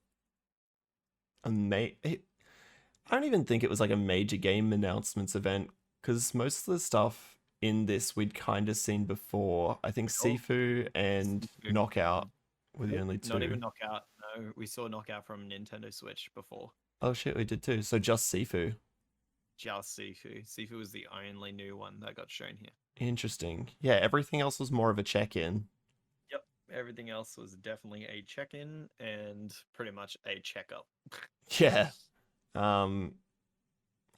I don't even think it was like a major game announcements event, because most of the stuff in this we'd kind of seen before. I think Oh, Sifu and Sifu. Knockout were the Nope, only not two. even Knockout. No, we saw Knockout from Nintendo Switch before. Oh shit, we did too. So just Sifu. Just Sifu. Sifu was the only new one that got shown here. Interesting. Yeah, everything else was more of a check-in. Yep. Everything else was definitely a check-in and pretty much a checkup. Yeah. Um,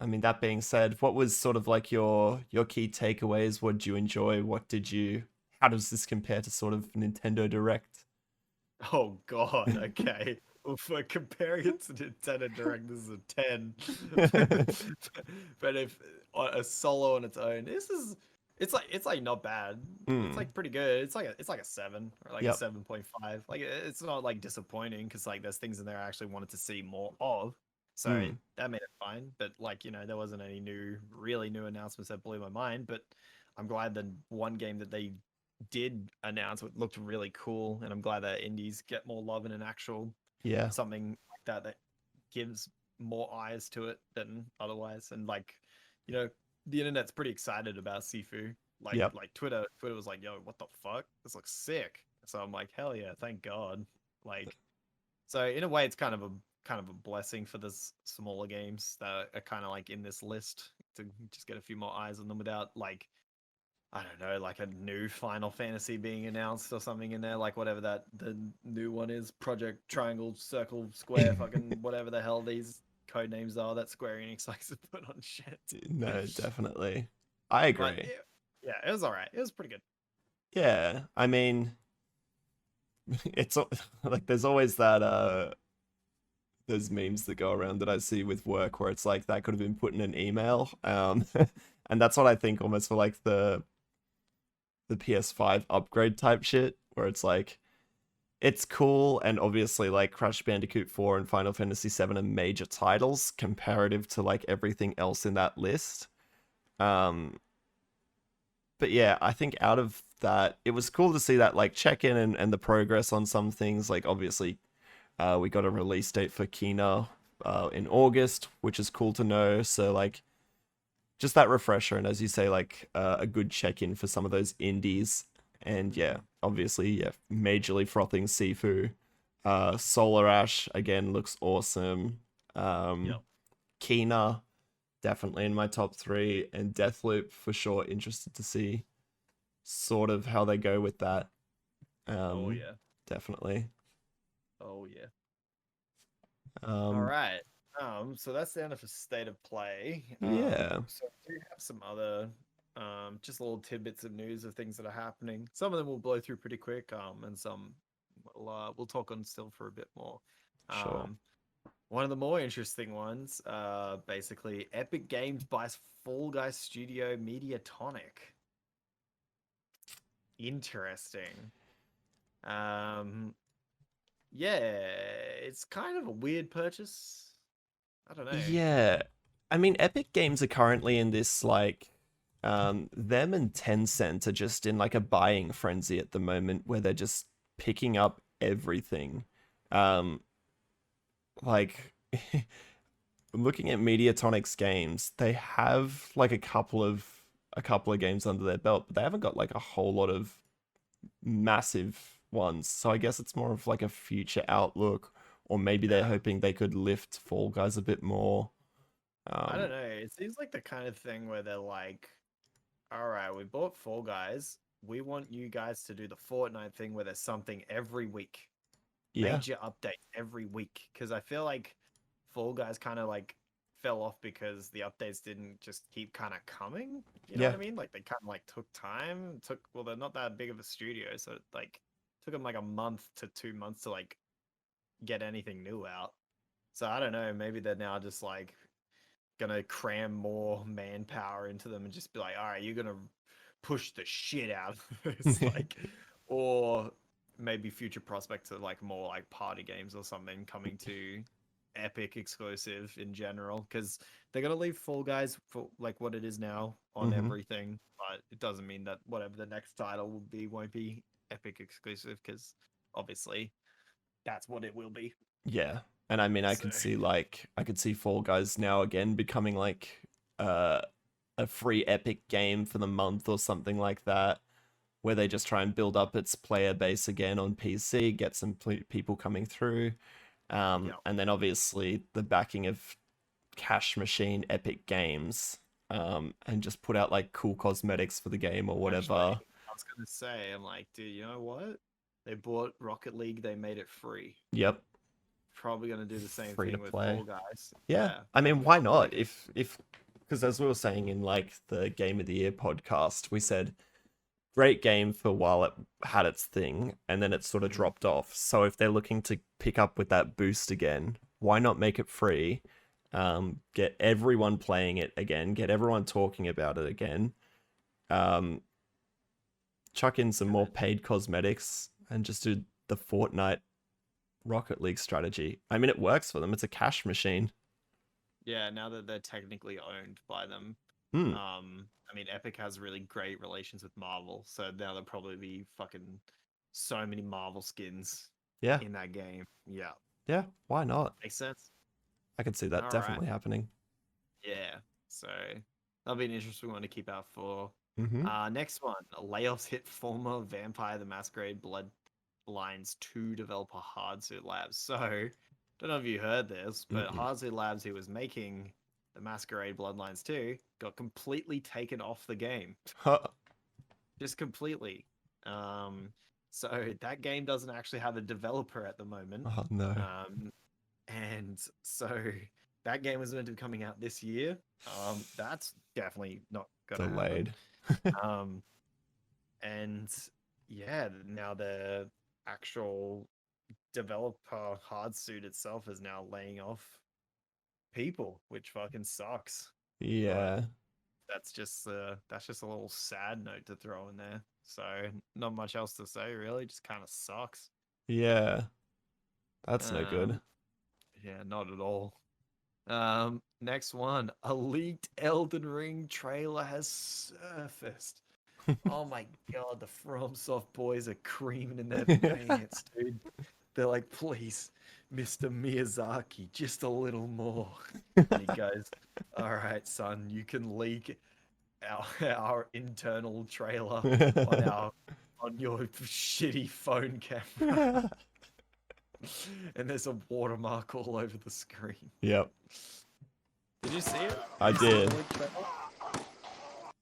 I mean, that being said, what was sort of like your key takeaways? What did you enjoy? What did you? How does this compare to sort of Nintendo Direct? Oh God. Okay. Well, for comparing it to Nintendo Direct, this is a 10. But if a solo on its own, it's like not bad. It's Mm, like pretty good. It's like a 7 or like a yep. 7.5. Like it's not like disappointing because like there's things in there I actually wanted to see more of. So Mm, that made it fine. But like, there wasn't any really new announcements that blew my mind. But I'm glad that one game that they did announce it looked really cool, and I'm glad that indies get more love in an actual yeah. something like that gives more eyes to it than otherwise. And like, you know, the internet's pretty excited about Sifu. Like Yep. like Twitter was like, "Yo, what the fuck? This looks sick." So I'm like, "Hell yeah, thank God." Like, so in a way, it's kind of a blessing for this smaller games that are kind of like in this list to just get a few more eyes on them without like I don't know, like a new Final Fantasy being announced or something in there, like whatever that the new one is, Project Triangle, Circle, Square, fucking whatever the hell these code names are that Square Enix likes to put on shit. No, definitely. I But agree. yeah, it was all right. It was pretty good. Yeah. I mean, it's like there's always that those memes that go around that I see with work where it's like that could have been put in an email. And that's what I think almost for like the PS5 upgrade type shit where it's like it's cool and obviously like Crash Bandicoot 4 and Final Fantasy 7 are major titles comparative to like everything else in that list. Um but yeah, I think out of that it was cool to see that like check in and the progress on some things. Like obviously we got a release date for Kina in August, which is cool to know. So like just that refresher, and as you say, like a good check in for some of those indies. And yeah, obviously, yeah, majorly frothing Sifu. Solar Ash again looks awesome. Yep. Kina definitely in my top three, and Deathloop for sure. Interested to see sort of how they go with that. Oh Um, yeah. definitely. Oh yeah. All Um, right. So that's the end of the state of play. yeah, So we do have some other just little tidbits of news of things that are happening. Some of them will blow through pretty quick, and some we'll talk on still for a bit more. sure. Um, one of the more interesting ones, basically, Epic Games buys Fall Guys Studio Mediatonic. Interesting. Um, yeah, it's kind of a weird purchase. I don't know. Yeah. I mean, Epic Games are currently in this like them and Tencent are just in like a buying frenzy at the moment where they're just picking up everything. Um like looking at Mediatonic's games, they have like a couple of games under their belt, but they haven't got like a whole lot of massive ones. So I guess it's more of like a future outlook, or maybe they're Yeah. hoping they could lift Fall Guys a bit more. I don't Um, know. It seems like the kind of thing where they're like, all right, we bought Fall Guys. We want you guys to do the Fortnite thing where there's something every week, yeah, major updates every week. Because I feel like Fall Guys kind of like fell off because the updates didn't just keep kind of coming. You know what yeah, I mean? Like they kind of like took time. Well, they're not that big of a studio, so it like took them like a month to 2 months to like get anything new out. So I don't know. Maybe they're now just like gonna cram more manpower into them and just be like, all right, you're gonna push the shit out of this, like, or maybe future prospects of like more like party games or something coming to Epic exclusive in general, because they're gonna leave Fall Guys for like what it is now on hmm everything, but it doesn't mean that whatever the next title will be won't be Epic exclusive, because obviously that's what it will be. yeah. And I mean, I So could see Fall Guys now again becoming like uh a free Epic game for the month or something like that, where they just try and build up its player base again on PC, get some people coming through, Yeah. and then obviously the backing of Cash Machine Epic Games, and just put out like cool cosmetics for the game or Actually, whatever. I was gonna say, I'm like, dude, you know what? They bought Rocket League, they made it free. Yep, Probably gonna do the same free to thing with play. Fall Guys. Yeah, Yeah, I and mean, why Rocket not? League. If because as we were saying in like the Game of the Year podcast, we said great game for while it had its thing, and then it sort of Mhm. dropped off. So if they're looking to pick up with that boost again, why not make it free? Get everyone playing it again, get everyone talking about it again. Um, Chuck in some And more then, paid cosmetics and just do the Fortnite Rocket League strategy. I mean, it works for them. It's a cash machine. yeah, now that they're technically owned by them, Hmm. I mean, Epic has really great relations with Marvel, so now there'll probably be fucking so many Marvel skins Yeah. in that game. Yeah, Yeah. Why not? makes sense. I could see that All right. definitely happening. Yeah. So that'll be an interesting one to keep out for. Mm-hmm. Next one. Layoffs hit former Vampire the Masquerade Bloodlines 2 developer Hardsuit Labs. So, don't know if you heard this, but Mm-mm. Hardsuit Labs, who was making the Masquerade Bloodlines 2, got completely taken off the game. Huh. Just completely. Um, so that game doesn't actually have a developer at the moment. Oh no. Um, and so that game was meant to be coming out this year. That's definitely not gonna happen. Delayed. Um, and yeah, now the actual developer Hardsuit itself is now laying off people, which fucking sucks. But Yeah. that's just a little sad note to throw in there. So not much else to say really, just kind of sucks. Yeah. That's no good. Um, yeah, not at all. Next one. A leaked Elden Ring trailer has surfaced. Oh my god, the FromSoft boys are creaming in their pants, dude. They're like, please, Mr. Miyazaki, just a little more. And he goes, all right, son, you can leak our internal trailer on your shitty phone camera. And there's a watermark all over the screen. Yep. Did you see it? I Did you see the did. leaked trailer?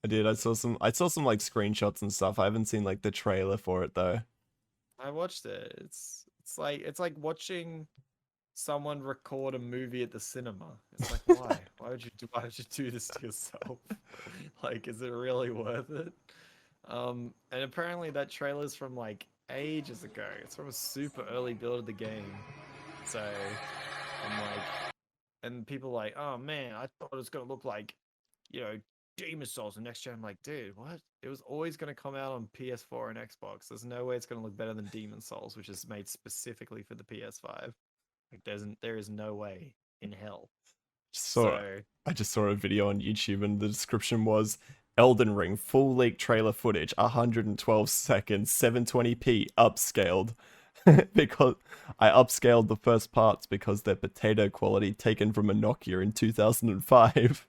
I did. I saw some like screenshots and stuff. I haven't seen like the trailer for it though. I watched it. It's like watching someone record a movie at the cinema. It's like why? Why would you do this to yourself? Like, is it really worth it? And apparently that trailer's from like ages ago. It's from a super early build of the game. So I'm like, and people are like, oh man, I thought it was gonna look like, you know, Demon Souls and next gen. I'm like, dude, what? It was always gonna come out on PS4 and Xbox. There's no way it's gonna look better than Demon Souls, which is made specifically for the PS5. Like, there is no way in hell. So So I just saw a video on YouTube and the description was Elden Ring full leak trailer footage, 112 seconds, 720p upscaled. Because I upscaled the first parts because they're potato quality taken from a Nokia in 2005.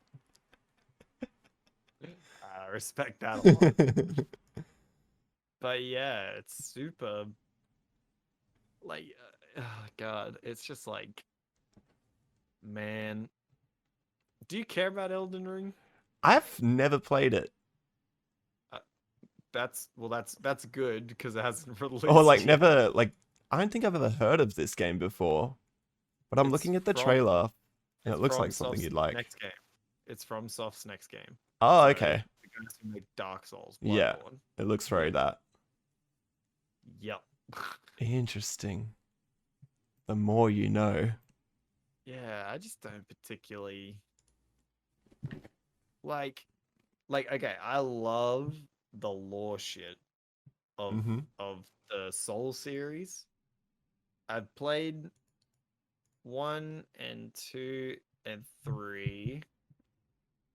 I respect that a lot. But yeah, it's super like, oh god, it's just like, man, do you care about Elden Ring? I've never played it. Uh, that's good because it hasn't Or like released yet. never like I don't think I've ever heard of this game before. But I'm It's looking at the from trailer and it it's looks from like something Soft's you'd like. next game. It's from Soft's next game. Oh, So okay. the guys who make Dark Souls, Yeah. Bloodborne. It looks very Yeah. that. Yep. Interesting. The more you know. Yeah, I just don't particularly like okay, I love the lore shit Mm-hmm. of the Soul series. I've played 1 and 2 and 3.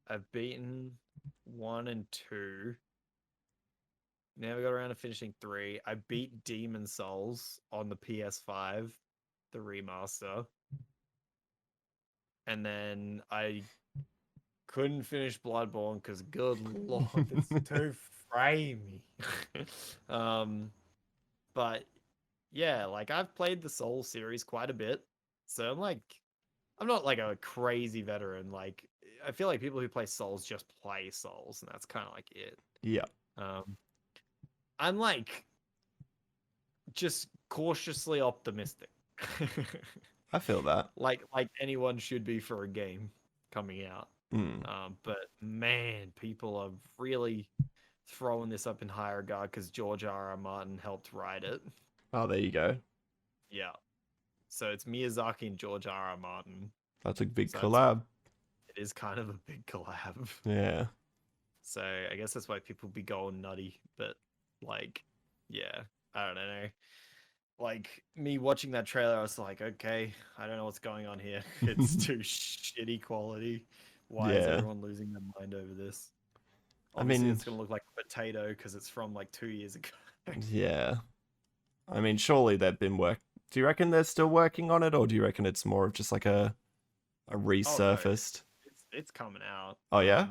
I've beaten 1 and 2. Never got around to finishing 3. I beat Demon Souls on the PS5, the remaster. And then I Couldn't finish Bloodborne because good lord, it's too framey. But yeah, like I've played the Soul series quite a bit, so I'm not like a crazy veteran. Like I feel like people who play Souls just play Souls, and that's kind of like it. Yeah, Um, I'm like just cautiously optimistic, I feel that. like anyone should be for a game coming out. Mm. But man, people are really throwing this up in high regard because George R. R. Martin helped write it. Oh, there you go. Yeah, so it's Miyazaki and George R. R. Martin. That's a big So collab. it is kind of a big collab. Yeah. So I guess that's why people be going nutty. But like, yeah, I don't know. Like me watching that trailer, I was like, okay, I don't know what's going on here. It's too shitty quality. Why is Yeah. everyone losing their mind over this? I Obviously, mean, it's gonna look like a potato because it's from like 2 years ago. yeah. I mean, surely they've been Do you reckon they're still working on it, or do you reckon it's more of just like a Oh no, resurfaced? it's coming out. Oh yeah.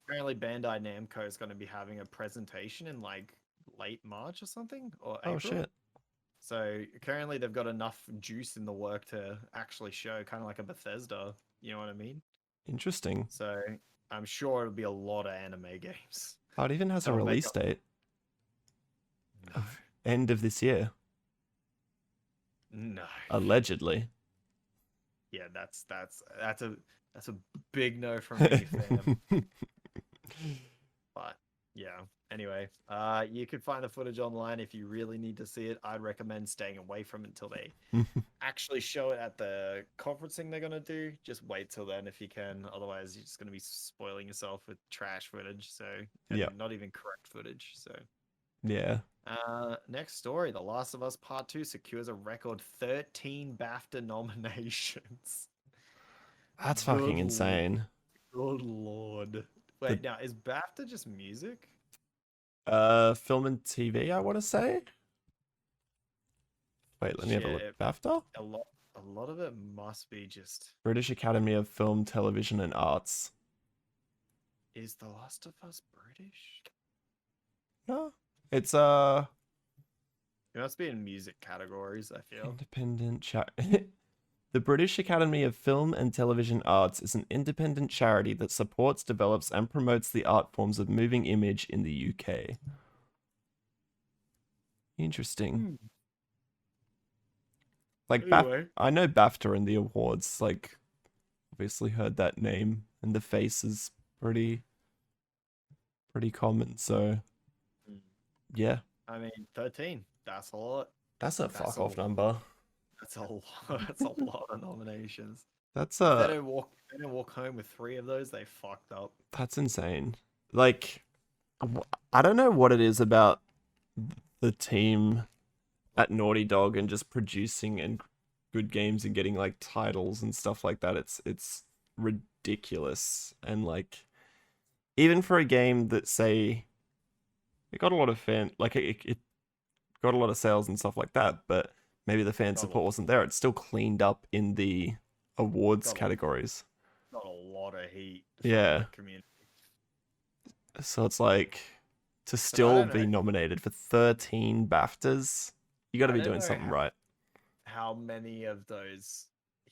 Apparently Bandai Namco is going to be having a presentation in like late March or something or Oh April. shit. So currently they've got enough juice in the work to actually show, kind of like a Bethesda. You know what I mean? Interesting. So I'm sure it'll be a lot of anime games. Oh, it even has a They'll make release date No, of end of this year, no. allegedly. Yeah, that's a big no from me, fam. But yeah. Anyway, you can find the footage online if you really need to see it. I'd recommend staying away from it until they actually show it at the conferencing they're gonna do. Just wait till then if you can. Otherwise, you're just gonna be spoiling yourself with trash footage. So, and Yeah. not even correct footage. So, Yeah. next story: The Last of Us Part 2 secures a record 13 Bafta nominations. That's Good fucking insane. Good lord. The Wait, now is BAFTA just music? film and TV, I want to say. Wait, let me have a look. Shit, BAFTA? a lot of it must be just. British Academy of Film, Television and Arts. Is The Last of Us British? No. It's It must be in music categories, I feel. independent The British Academy of Film and Television Arts is an independent charity that supports, develops, and promotes the art forms of moving image in the UK. Interesting. Like, Anyway. I know BAFTA and the awards, like, obviously heard that name, and the face is pretty common, so yeah. I mean, 13. That's a lot. That's a That's fuck a off lot. number. That's a lot. That's a lot of nominations. That's If they don't walk home with 3 of those, they fucked up. that's insane. Like, I don't know what it is about the team at Naughty Dog and just producing and good games and getting like titles and stuff like that. It's ridiculous. And like, even for a game that say it got a lot of it got a lot of sales and stuff like that, but maybe the fan support wasn't there. It's still cleaned up in the awards categories. Got a lot of heat from Yeah. the community. So it's like to still be nominated for 13 BAFTAs, you got to be doing something right. How many of those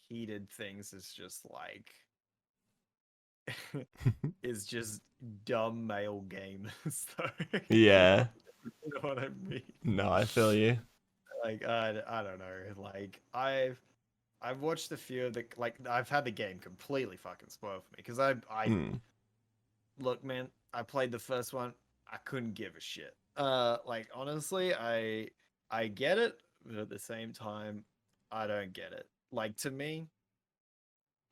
heated things is just like is just dumb male gamers though? Yeah. You know what I mean? No, I feel you. Like I don't know. Like I've watched a few of the I've had the game completely fucking spoiled for me because I look, man, I played the first one. I couldn't give a shit. Like honestly, I get it, but at the same time, I don't get it. Like to me,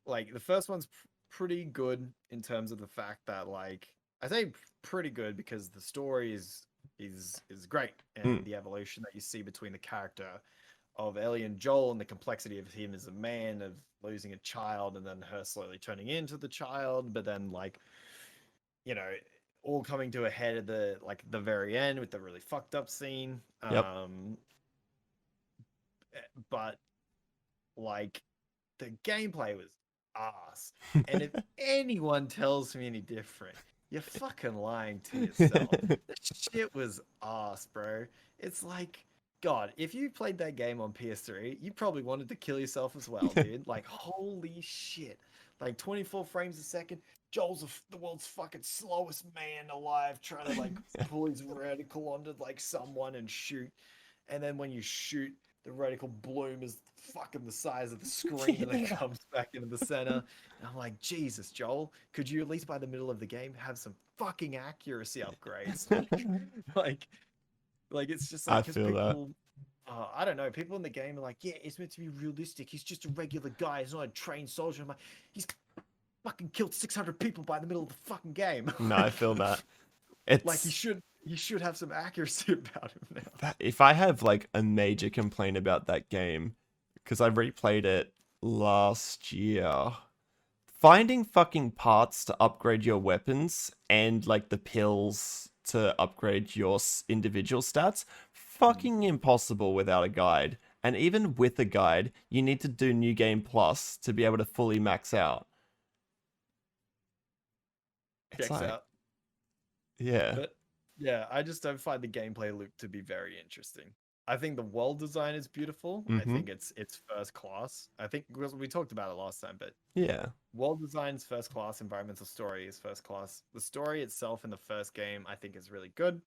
like the first one's pretty good in terms of the fact that like I say pretty good because the story is great and the evolution that you see between the character of Ellie and Joel and the complexity of him as a man, of losing a child and then her slowly turning into the child, but then like, you know, all coming to a head at the very end with the really fucked up scene. Yep. But like the gameplay was ass. And if anyone tells me any different, you're fucking lying to yourself. The shit was ass, bro. It's like, God, if you played that game on PS3, you probably wanted to kill yourself as well, dude. Like, holy shit. Like, 24 frames a second. Joel's the world's fucking slowest man alive, trying to, like, pull his reticle onto, like, someone and shoot. And then when you shoot, the reticle bloom is fucking the size of the screen and it comes back into the center. And I'm like, Jesus, Joel, could you at least by the middle of the game have some fucking accuracy upgrades? like it's just like I because feel that. people, I don't know, people in the game are like, yeah, it's meant to be realistic. He's just a regular guy. He's not a trained soldier. I'm like, he's fucking killed 600 people by the middle of the fucking game. No, I feel that. It's Like he should have some accuracy about him now. that if I have like a major complaint about that game, because I replayed it last year, finding fucking parts to upgrade your weapons and like the pills to upgrade your individual stats, fucking impossible without a guide. And even with a guide, you need to do New Game Plus to be able to fully max out. It's Checks like, out. yeah. But yeah, I just don't find the gameplay loop to be very interesting. I think the world design is beautiful. I think it's first class. I think because we talked about it last time, but Yeah. world design's first class, environmental story is first class. The story itself in the first game, I think, is really good.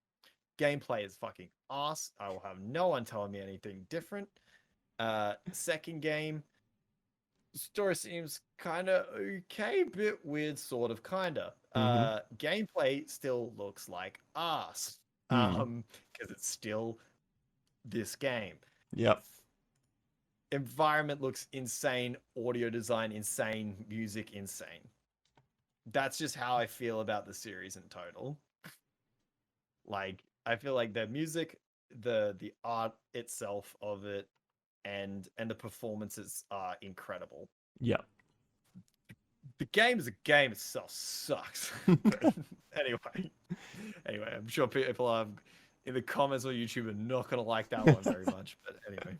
Gameplay is fucking ass. I will have no one telling me anything different. Second game, story seems kind of okay, bit weird, sort of, kind of. Gameplay still looks like ass. Because it's still this game. Yep. Environment looks insane, audio design insane, music insane. That's just how I feel about the series in total. Like, I feel like the music, the art itself of it, and the performances are incredible. Yep. The game as a game itself sucks. anyway, I'm sure people in the comments on YouTube are not gonna like that one very much. But anyway,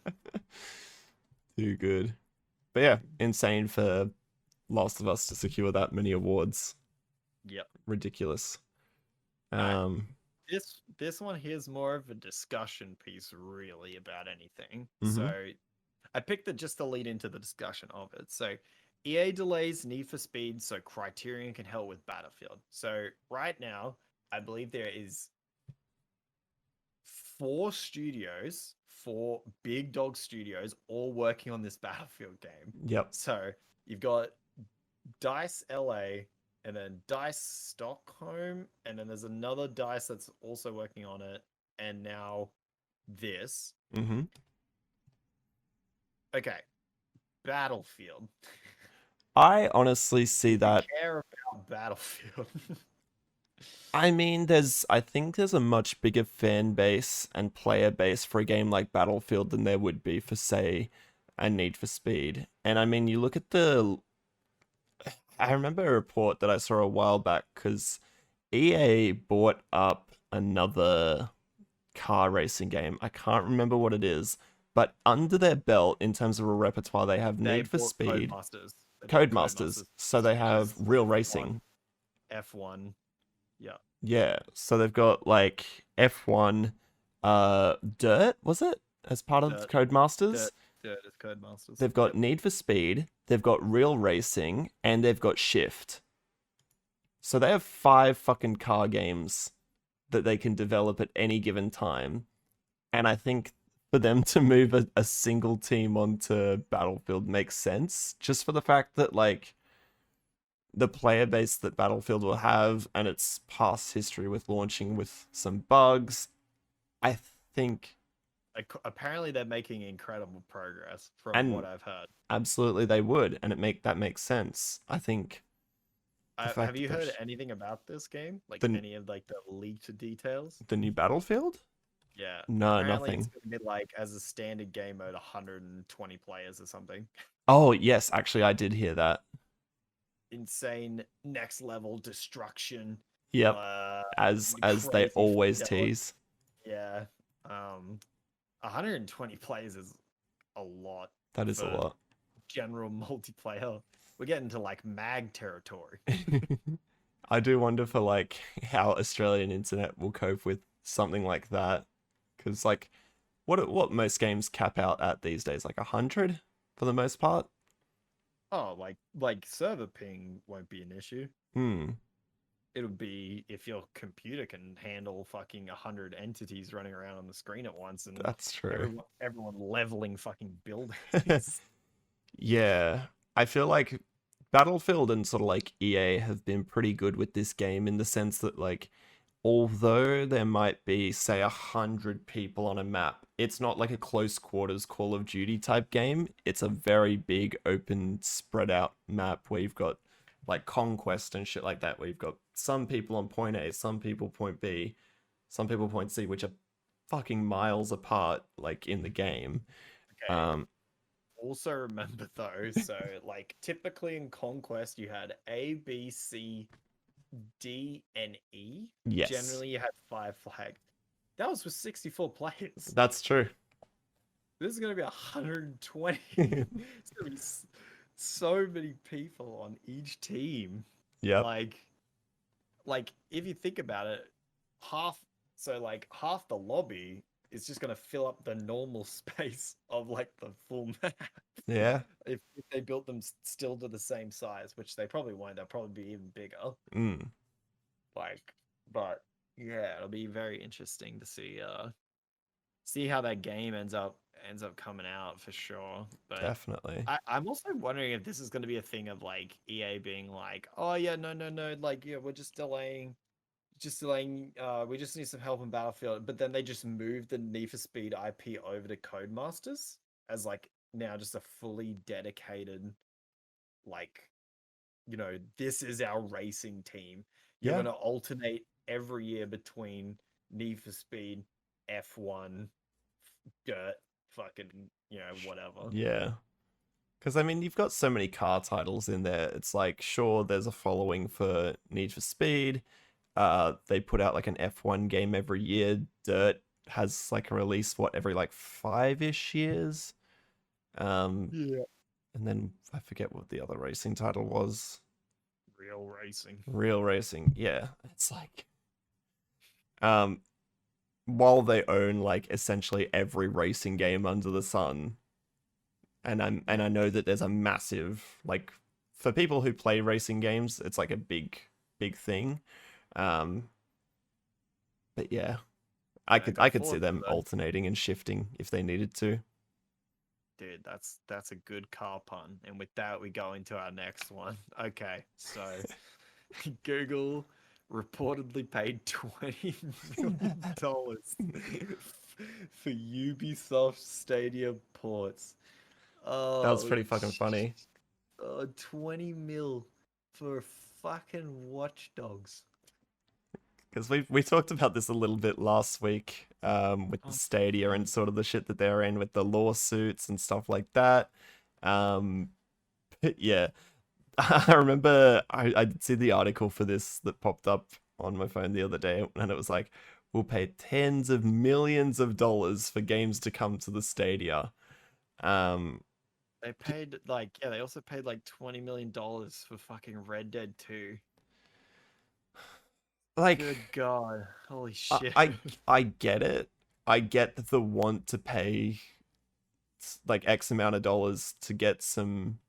Too good. But yeah, insane for Last of Us to secure that many awards. Yep. Ridiculous. This one here's more of a discussion piece, really, about anything. Mhm. So I picked it just to lead into the discussion of it. So EA delays Need for Speed so Criterion can help with Battlefield. So right now, I believe there is 4 big dog studios, all working on this Battlefield game. Yep. So you've got DICE LA, and then DICE Stockholm, and then there's another DICE that's also working on it, and now this. Okay, Battlefield. I honestly see that. Care about Battlefield. I mean, I think there's a much bigger fan base and player base for a game like Battlefield than there would be for, say, a Need for Speed. And I mean, you look at I remember a report that I saw a while back because EA bought up another car racing game. I can't remember what it is, but under their belt, in terms of a repertoire, they have Need for Speed, Codemasters, so they have real racing. F1. Yeah. Yeah, so they've got like F1, Dirt, was it? As part of Codemasters? Dirt is Codemasters. They've got Need for Speed, they've got Real Racing, and they've got Shift. So they have 5 fucking car games that they can develop at any given time. And I think for them to move a single team onto Battlefield makes sense, just for the fact that, like, the player base that Battlefield will have and its past history with launching with some bugs, I think... Apparently they're making incredible progress from what I've heard. Absolutely they would, and that makes sense. I think... have you heard anything about this game? Like any of like the leaked details? The new Battlefield? Yeah. No, apparently nothing. It's gonna be like, as a standard game mode, 120 players or something. Oh, yes, actually I did hear that. Insane next level destruction. Yep. As they always tease. Yeah. 120 players is a lot. That is a lot. general multiplayer. We're getting to like mag territory. I do wonder for like how Australian internet will cope with something like that, because like what most games cap out at these days, like 100 for the most part. Oh, like server ping won't be an issue. Hmm, It'll be if your computer can handle fucking 100 entities running around on the screen at once and that's true. everyone leveling fucking buildings. Yeah, I feel like Battlefield and sort of like EA have been pretty good with this game in the sense that like although there might be say 100 people on a map, it's not like a close quarters Call of Duty type game. It's a very big open spread out map where you've got like conquest and shit like that, where you've got some people on point A, some people point B, some people point C, which are fucking miles apart like in the game. Okay. Also remember though, so like typically in Conquest you had A, B, C, D, and E. Yes, Generally you had 5 flags. That was with 64 players. that's true. This is gonna be 120. It's gonna be so many people on each team. Yep. Like if you think about it, half the lobby is just gonna fill up the normal space of like the full map. Yeah. If they built them still to the same size, which they probably won't, they'll probably be even bigger. Mm, Like, but yeah, it'll be very interesting to see how that game ends up coming out for sure. But definitely. I'm also wondering if this is going to be a thing of like EA being like, oh yeah, no, like yeah, we're just delaying. We just need some help in Battlefield, but then they just moved the Need for Speed IP over to Codemasters as like now just a fully dedicated, like, this is our racing team. You're Yeah. gonna alternate every year between Need for Speed, F1, Dirt, fucking, whatever. Yeah. Because, I mean, you've got so many car titles in there. It's like, sure, there's a following for Need for Speed. They put out like an F1 game every year. Dirt has like a release, every like 5-ish years. Yeah. And then I forget what the other racing title was. Real racing. Real Racing. Yeah. It's like, while they own like essentially every racing game under the sun, and I know that there's a massive like for people who play racing games, it's like a big thing. Um, but yeah, I could see them alternating and shifting if they needed to. Dude, that's a good car pun. And with that, we go into our next one. Okay, so Google reportedly paid $20 million for Ubisoft Stadia ports. That was Oh, pretty fucking funny. 20 mil for fucking Watch Dogs. Because we talked about this a little bit last week, with the Stadia and sort of the shit that they're in with the lawsuits and stuff like that. But yeah, I remember I did see the article for this that popped up on my phone the other day, and it was like, we'll pay tens of millions of dollars for games to come to the Stadia. They paid they also paid like $20 million for fucking Red Dead 2. Like, good God, holy shit! I get it. I get the want to pay like X amount of dollars to get some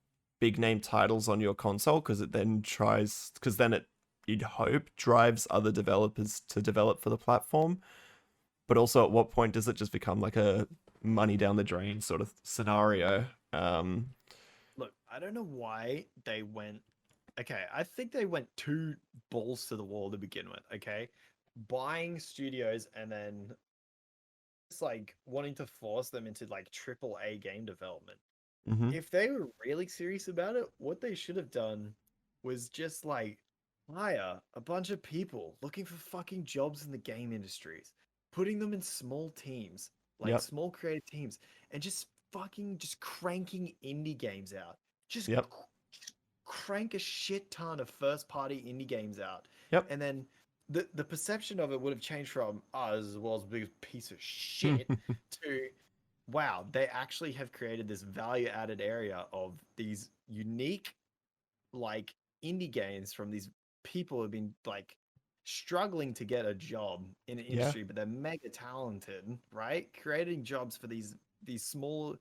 big name titles on your console, because then it, you'd hope, drives other developers to develop for the platform. But also, at what point does it just become like a money down the drain sort of scenario? Look, I don't know why they went. Okay, I think they went too balls to the wall to begin with. Okay, buying studios and then it's like wanting to force them into like AAA game development. Mm-hmm. If they were really serious about it, what they should have done was just like hire a bunch of people looking for fucking jobs in the game industries, putting them in small teams, like Yep. small creative teams, and just cranking indie games out. Just Yep. crank a shit ton of first party indie games out. Yep. And then the perception of it would have changed from this is the world's biggest piece of shit to wow, they actually have created this value added area of these unique like indie games from these people who have been like struggling to get a job in an Yeah. industry, but they're mega talented, right? Creating jobs for these small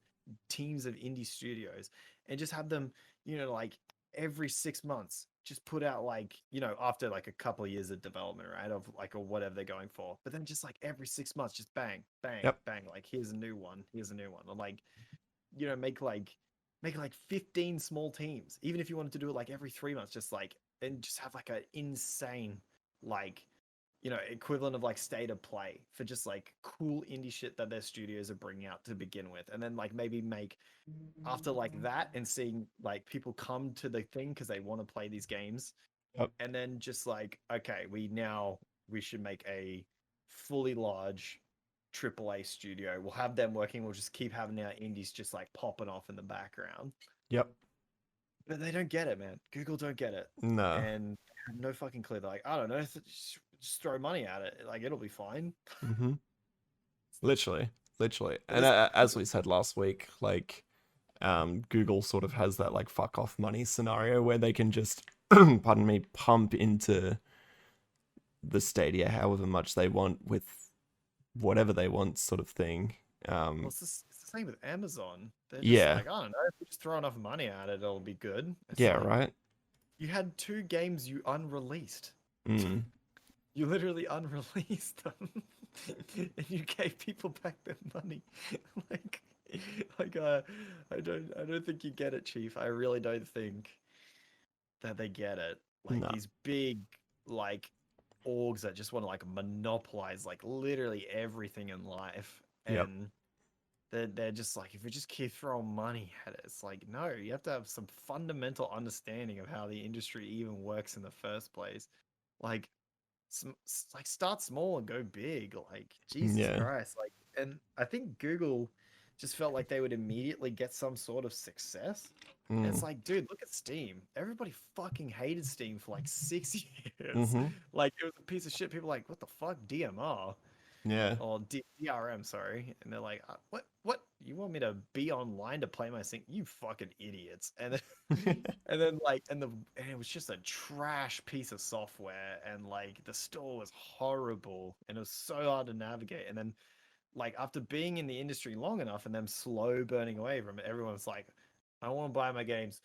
teams of indie studios and just have them, like every 6 months, just put out like, after like a couple of years of development, right? Of like or whatever they're going for. But then just like every 6 months, just bang, bang, Yep. bang, like here's a new one, here's a new one. Or like, make like 15 small teams, even if you wanted to do it like every 3 months, just like and just have like an insane like equivalent of like state of play for just like cool indie shit that their studios are bringing out to begin with, and then like maybe make after like that and seeing like people come to the thing because they want to play these games, Yep. and then just like, okay, we should make a fully large AAA studio. We'll have them working. We'll just keep having our indies just like popping off in the background. Yep. But they don't get it, man. Google don't get it, No. and have no fucking clue. They're like, I don't know, just throw money at it. Like it'll be fine. Mm-hmm. Literally. Literally. But And this, as we said last week, like, Google sort of has that like fuck off money scenario where they can just, pardon me, pump into the Stadia however much they want with whatever they want, sort of thing. well, it's the same with Amazon. They're just Yeah. like, I don't know, if we just throw enough money at it, it'll be good. It's Yeah. like Right. you had two games you unreleased. Mm. You literally unreleased them, and you gave people back their money. like, I don't think you get it, Chief. I really don't think that they get it. Like No. these big, like, orgs that just want to like monopolize like literally everything in life, Yep. and they're just like, if we just keep throwing money at it, it's like, no, you have to have some fundamental understanding of how the industry even works in the first place. Like like start small and go big, like Jesus Yeah. Christ. Like, and I think Google just felt like they would immediately get some sort of success, and it's Mm. like, dude, look at Steam. Everybody fucking hated Steam for like 6 years. Mm-hmm. Like it was a piece of shit. People were like, what the fuck, DMR Yeah. or DRM, sorry. And they're like, what you want me to be online to play my thing, you fucking idiots. And then and it was just a trash piece of software, and like the store was horrible and it was so hard to navigate. And then like after being in the industry long enough and them slow burning away from it, everyone's like, I want to buy my games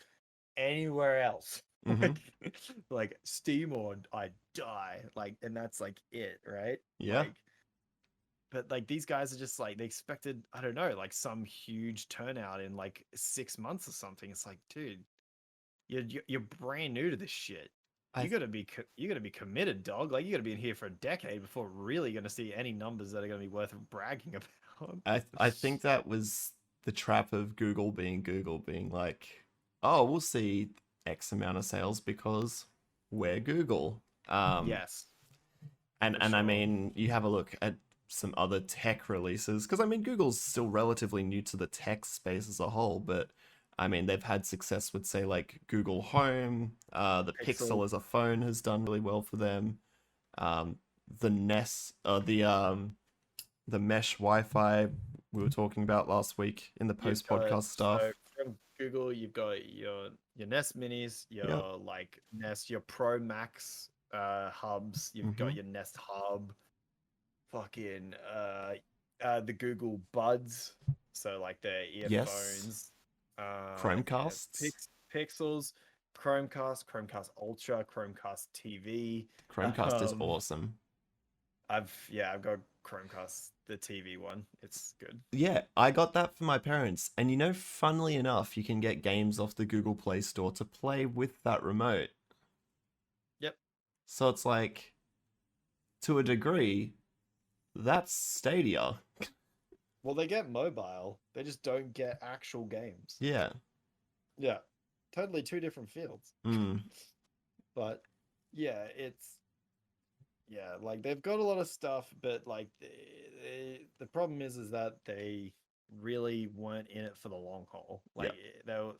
anywhere else. Mm-hmm. Like Steam or I die. Like, and that's like it, right? Yeah. Like, but like these guys are just like, they expected, I don't know, like some huge turnout in like 6 months or something. It's like, dude, you're brand new to this shit. I You gotta be committed, dog. Like you gotta be in here for a decade before really gonna see any numbers that are gonna be worth bragging about. I think that was the trap of Google being like, oh, we'll see X amount of sales because we're Google. Yes, And for I sure. mean, you have a look at some other tech releases because I mean, Google's still relatively new to the tech space as a whole, but I mean, they've had success with say like Google Home. The Pixel. Pixel as a phone has done really well for them. Um, the Nest, the mesh Wi-Fi we were talking about last week in the You've post got podcast so stuff. from Google, you've got your Nest Minis, Yep. your like Nest, your Pro Max hubs. You've got Mm-hmm. your Nest Hub, fucking the Google Buds, so like the Yes. earphones, yeah, Chromecasts. Pixels, Chromecast Ultra, Chromecast TV. Chromecast is Um, awesome. I've got Chromecast, the TV one. It's good. Yeah, I got that for my parents. And you know, funnily enough, you can get games off the Google Play Store to play with that remote. Yep. So it's like, to a degree, that's Stadia. Well, they get mobile. They just don't get actual games. Yeah. Yeah. Totally two different fields. Mm. But yeah, like they've got a lot of stuff, but like the problem is that they really weren't in it for the long haul. Yeah.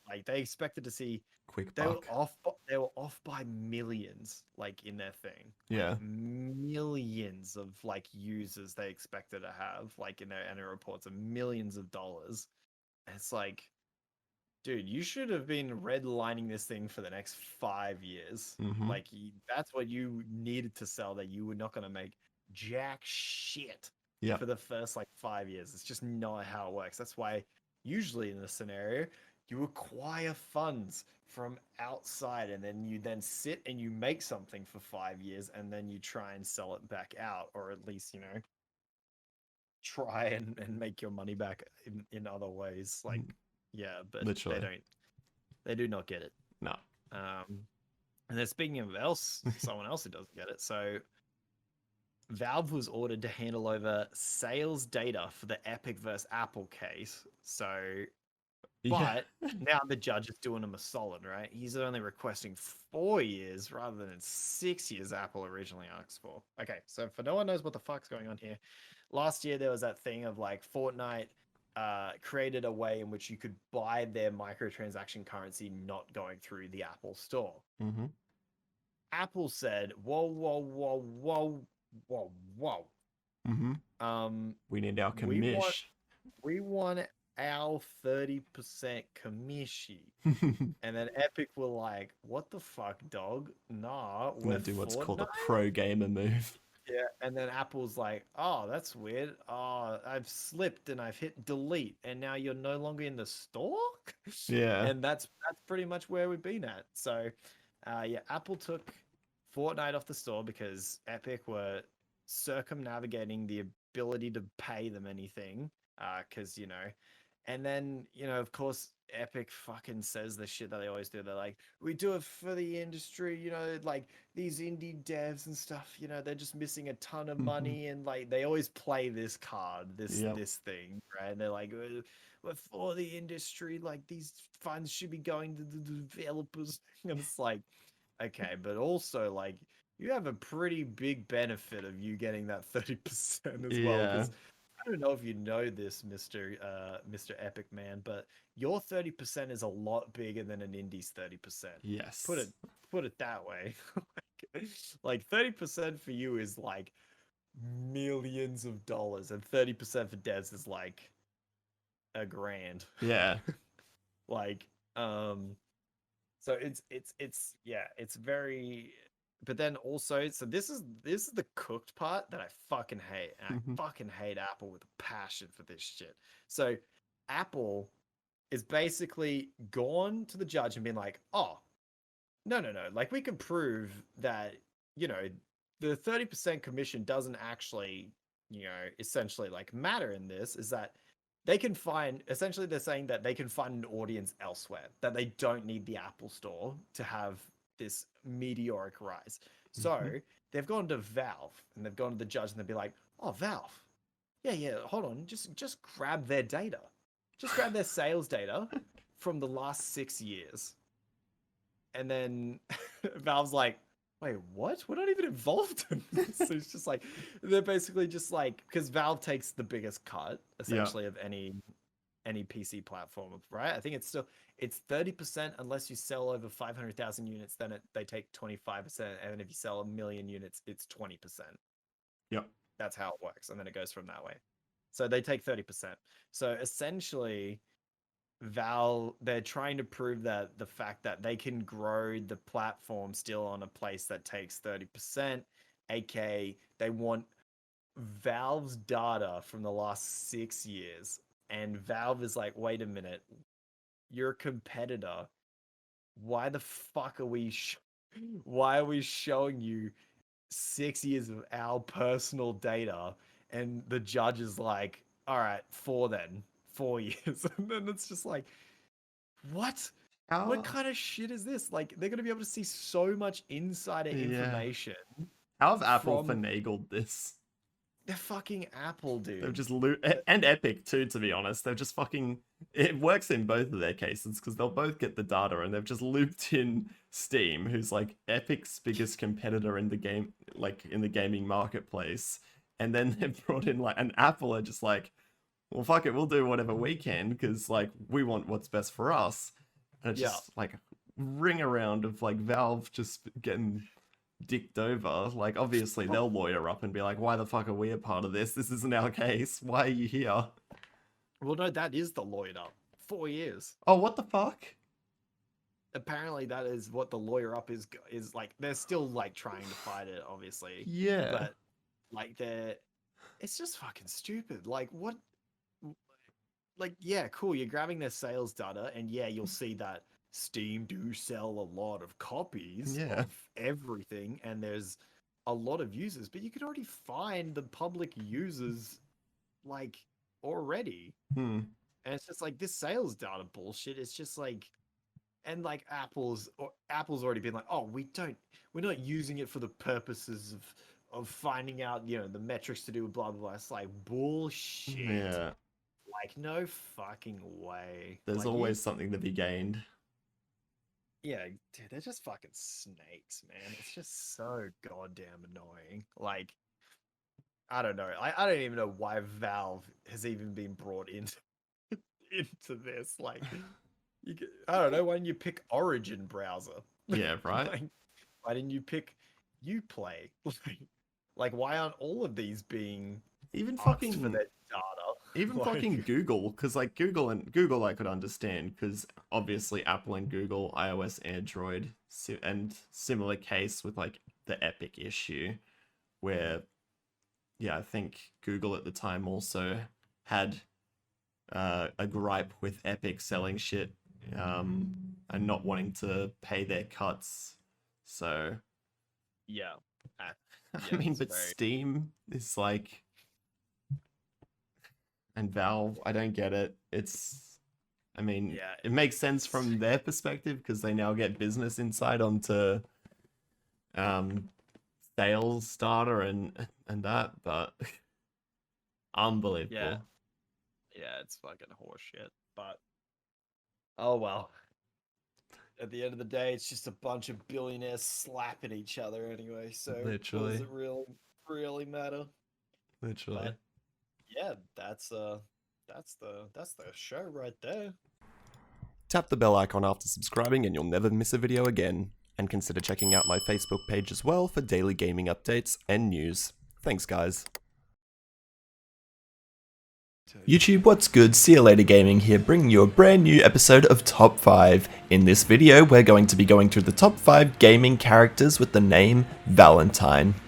Like they expected to see Quick they were buck. off they were off by millions, like in their thing. Yeah. Like, millions of like users they expected to have, like in their annual reports, of millions of dollars. And it's like, dude, you should have been redlining this thing for the next 5 years. Mm-hmm. Like that's what you needed to sell. That you were not going to make jack shit Yeah. for the first like 5 years. It's just not how it works. That's why usually in this scenario you acquire funds from outside and then you then sit and you make something for 5 years and then you try and sell it back out, or at least try and make your money back in other ways. Like, yeah, but Literally. they do not get it. No. And then speaking of someone else who doesn't get it, so Valve was ordered to handle over sales data for the Epic versus Apple case. So, but now the judge is doing him a solid, right? He's only requesting 4 years rather than 6 years Apple originally asked for. Okay, so for no one knows what the fuck's going on here, last year there was that thing of like Fortnite created a way in which you could buy their microtransaction currency not going through the Apple store. Mm-hmm. Apple said, whoa, whoa, whoa, whoa, whoa, whoa. Mm-hmm. We need our commish. We want our 30% commission. And then Epic were like, what the fuck, dog? Nah, we're gonna do what's called a pro gamer move. Yeah, and then Apple's like, oh, that's weird. Oh, I've slipped and I've hit delete, and now you're no longer in the store? Yeah. And that's pretty much where we've been at. So, yeah, Apple took Fortnite off the store because Epic were circumnavigating the ability to pay them anything. Because, and then, of course, Epic fucking says the shit that they always do. They're like, we do it for the industry, like these indie devs and stuff, they're just missing a ton of money. And like, they always play this card, this thing, right? And they're like, we're for the industry, like these funds should be going to the developers. And it's like, okay, but also like, you have a pretty big benefit of you getting that 30% as well. Because I don't know if you know this, Mr. Epic Man, but your 30% is a lot bigger than an indie's 30%. Yes. Put it that way. Like 30% for you is like millions of dollars, and 30% for devs is like $1,000. Yeah. Like, so it's very. But then also, so this is the cooked part that I fucking hate. And I fucking hate Apple with a passion for this shit. So Apple is basically gone to the judge and been like, oh, no. Like, we can prove that, the 30% commission doesn't actually, essentially like matter in this. Is that they can find, essentially they're saying that they can find an audience elsewhere, that they don't need the Apple store to have this meteoric rise. So they've gone to Valve and they've gone to the judge and they'll be like, oh, Valve, yeah, hold on, just grab their data. Just grab their sales data from the last 6 years. And then Valve's like, wait, what? We're not even involved in this. So it's just like, they're basically just like, because Valve takes the biggest cut, essentially, of any PC platform, right? I think it's 30% unless you sell over 500,000 units, then they take 25%. And if you sell 1 million units, it's 20%. Yep. That's how it works. And then it goes from that way. So they take 30%. So essentially, Valve, they're trying to prove that the fact that they can grow the platform still on a place that takes 30%, aka they want Valve's data from the last 6 years. And Valve is like, wait a minute, you're a competitor. Why the fuck are we showing you 6 years of our personal data? And the judge is like, all right, 4 years. And then it's just like, what? What kind of shit is this? Like, they're going to be able to see so much insider information. How have Apple finagled this? They're fucking Apple, dude. They've just and Epic too, to be honest. They've just fucking, it works in both of their cases because they'll both get the data, and they've just looped in Steam, who's like Epic's biggest competitor in the game, like in the gaming marketplace. And then they've brought in like, and Apple are just like, well, fuck it, we'll do whatever we can because like we want what's best for us. And it's just like, ring around of like Valve just getting dicked over. Like, obviously they'll lawyer up and be like, why the fuck are we a part of this? This isn't our case. Why are you here? Well, no, that is the lawyered up. 4 years. Oh, what the fuck? Apparently, that is what the lawyer up is like. They're still like trying to fight it, obviously. Yeah. But like, it's just fucking stupid. Like, what? Like, yeah, cool. You're grabbing their sales data, and yeah, you'll see that Steam do sell a lot of copies of everything, and there's a lot of users. But you could already find the public users, like, already. And it's just like this sales data bullshit. It's just like, and like Apple's already been like, oh, we're not using it for the purposes of finding out, you know, the metrics to do with blah blah blah. It's like bullshit. Yeah. Like, no fucking way. There's like, always something to be gained. Yeah, dude, they're just fucking snakes, man. It's just so goddamn annoying. Like, I don't know. I don't even know why Valve has even been brought into this. Like, I don't know. Why didn't you pick Origin browser? Yeah, right. Like, why didn't you pick Uplay? Like, why aren't all of these being even asked fucking for their data? Even Like, fucking Google, because like Google I could understand, because obviously Apple and Google, iOS, Android, and similar case with like the Epic issue, where yeah, I think Google at the time also had a gripe with Epic selling shit and not wanting to pay their cuts. So yeah, I mean, but Steam is like. And Valve, I don't get it. I mean, Yeah, it makes sense from their perspective because they now get business insight onto sales data and that, but unbelievable. Yeah, it's fucking horseshit. But oh well. At the end of the day, it's just a bunch of billionaires slapping each other anyway. So Literally. does it really matter? Literally. But yeah, that's the show right there. Tap the bell icon after subscribing and you'll never miss a video again. And consider checking out my Facebook page as well for daily gaming updates and news. Thanks, guys. YouTube, what's good? See you later gaming here, bringing you a brand new episode of Top 5. In this video, we're going to be going through the top 5 gaming characters with the name Valentine.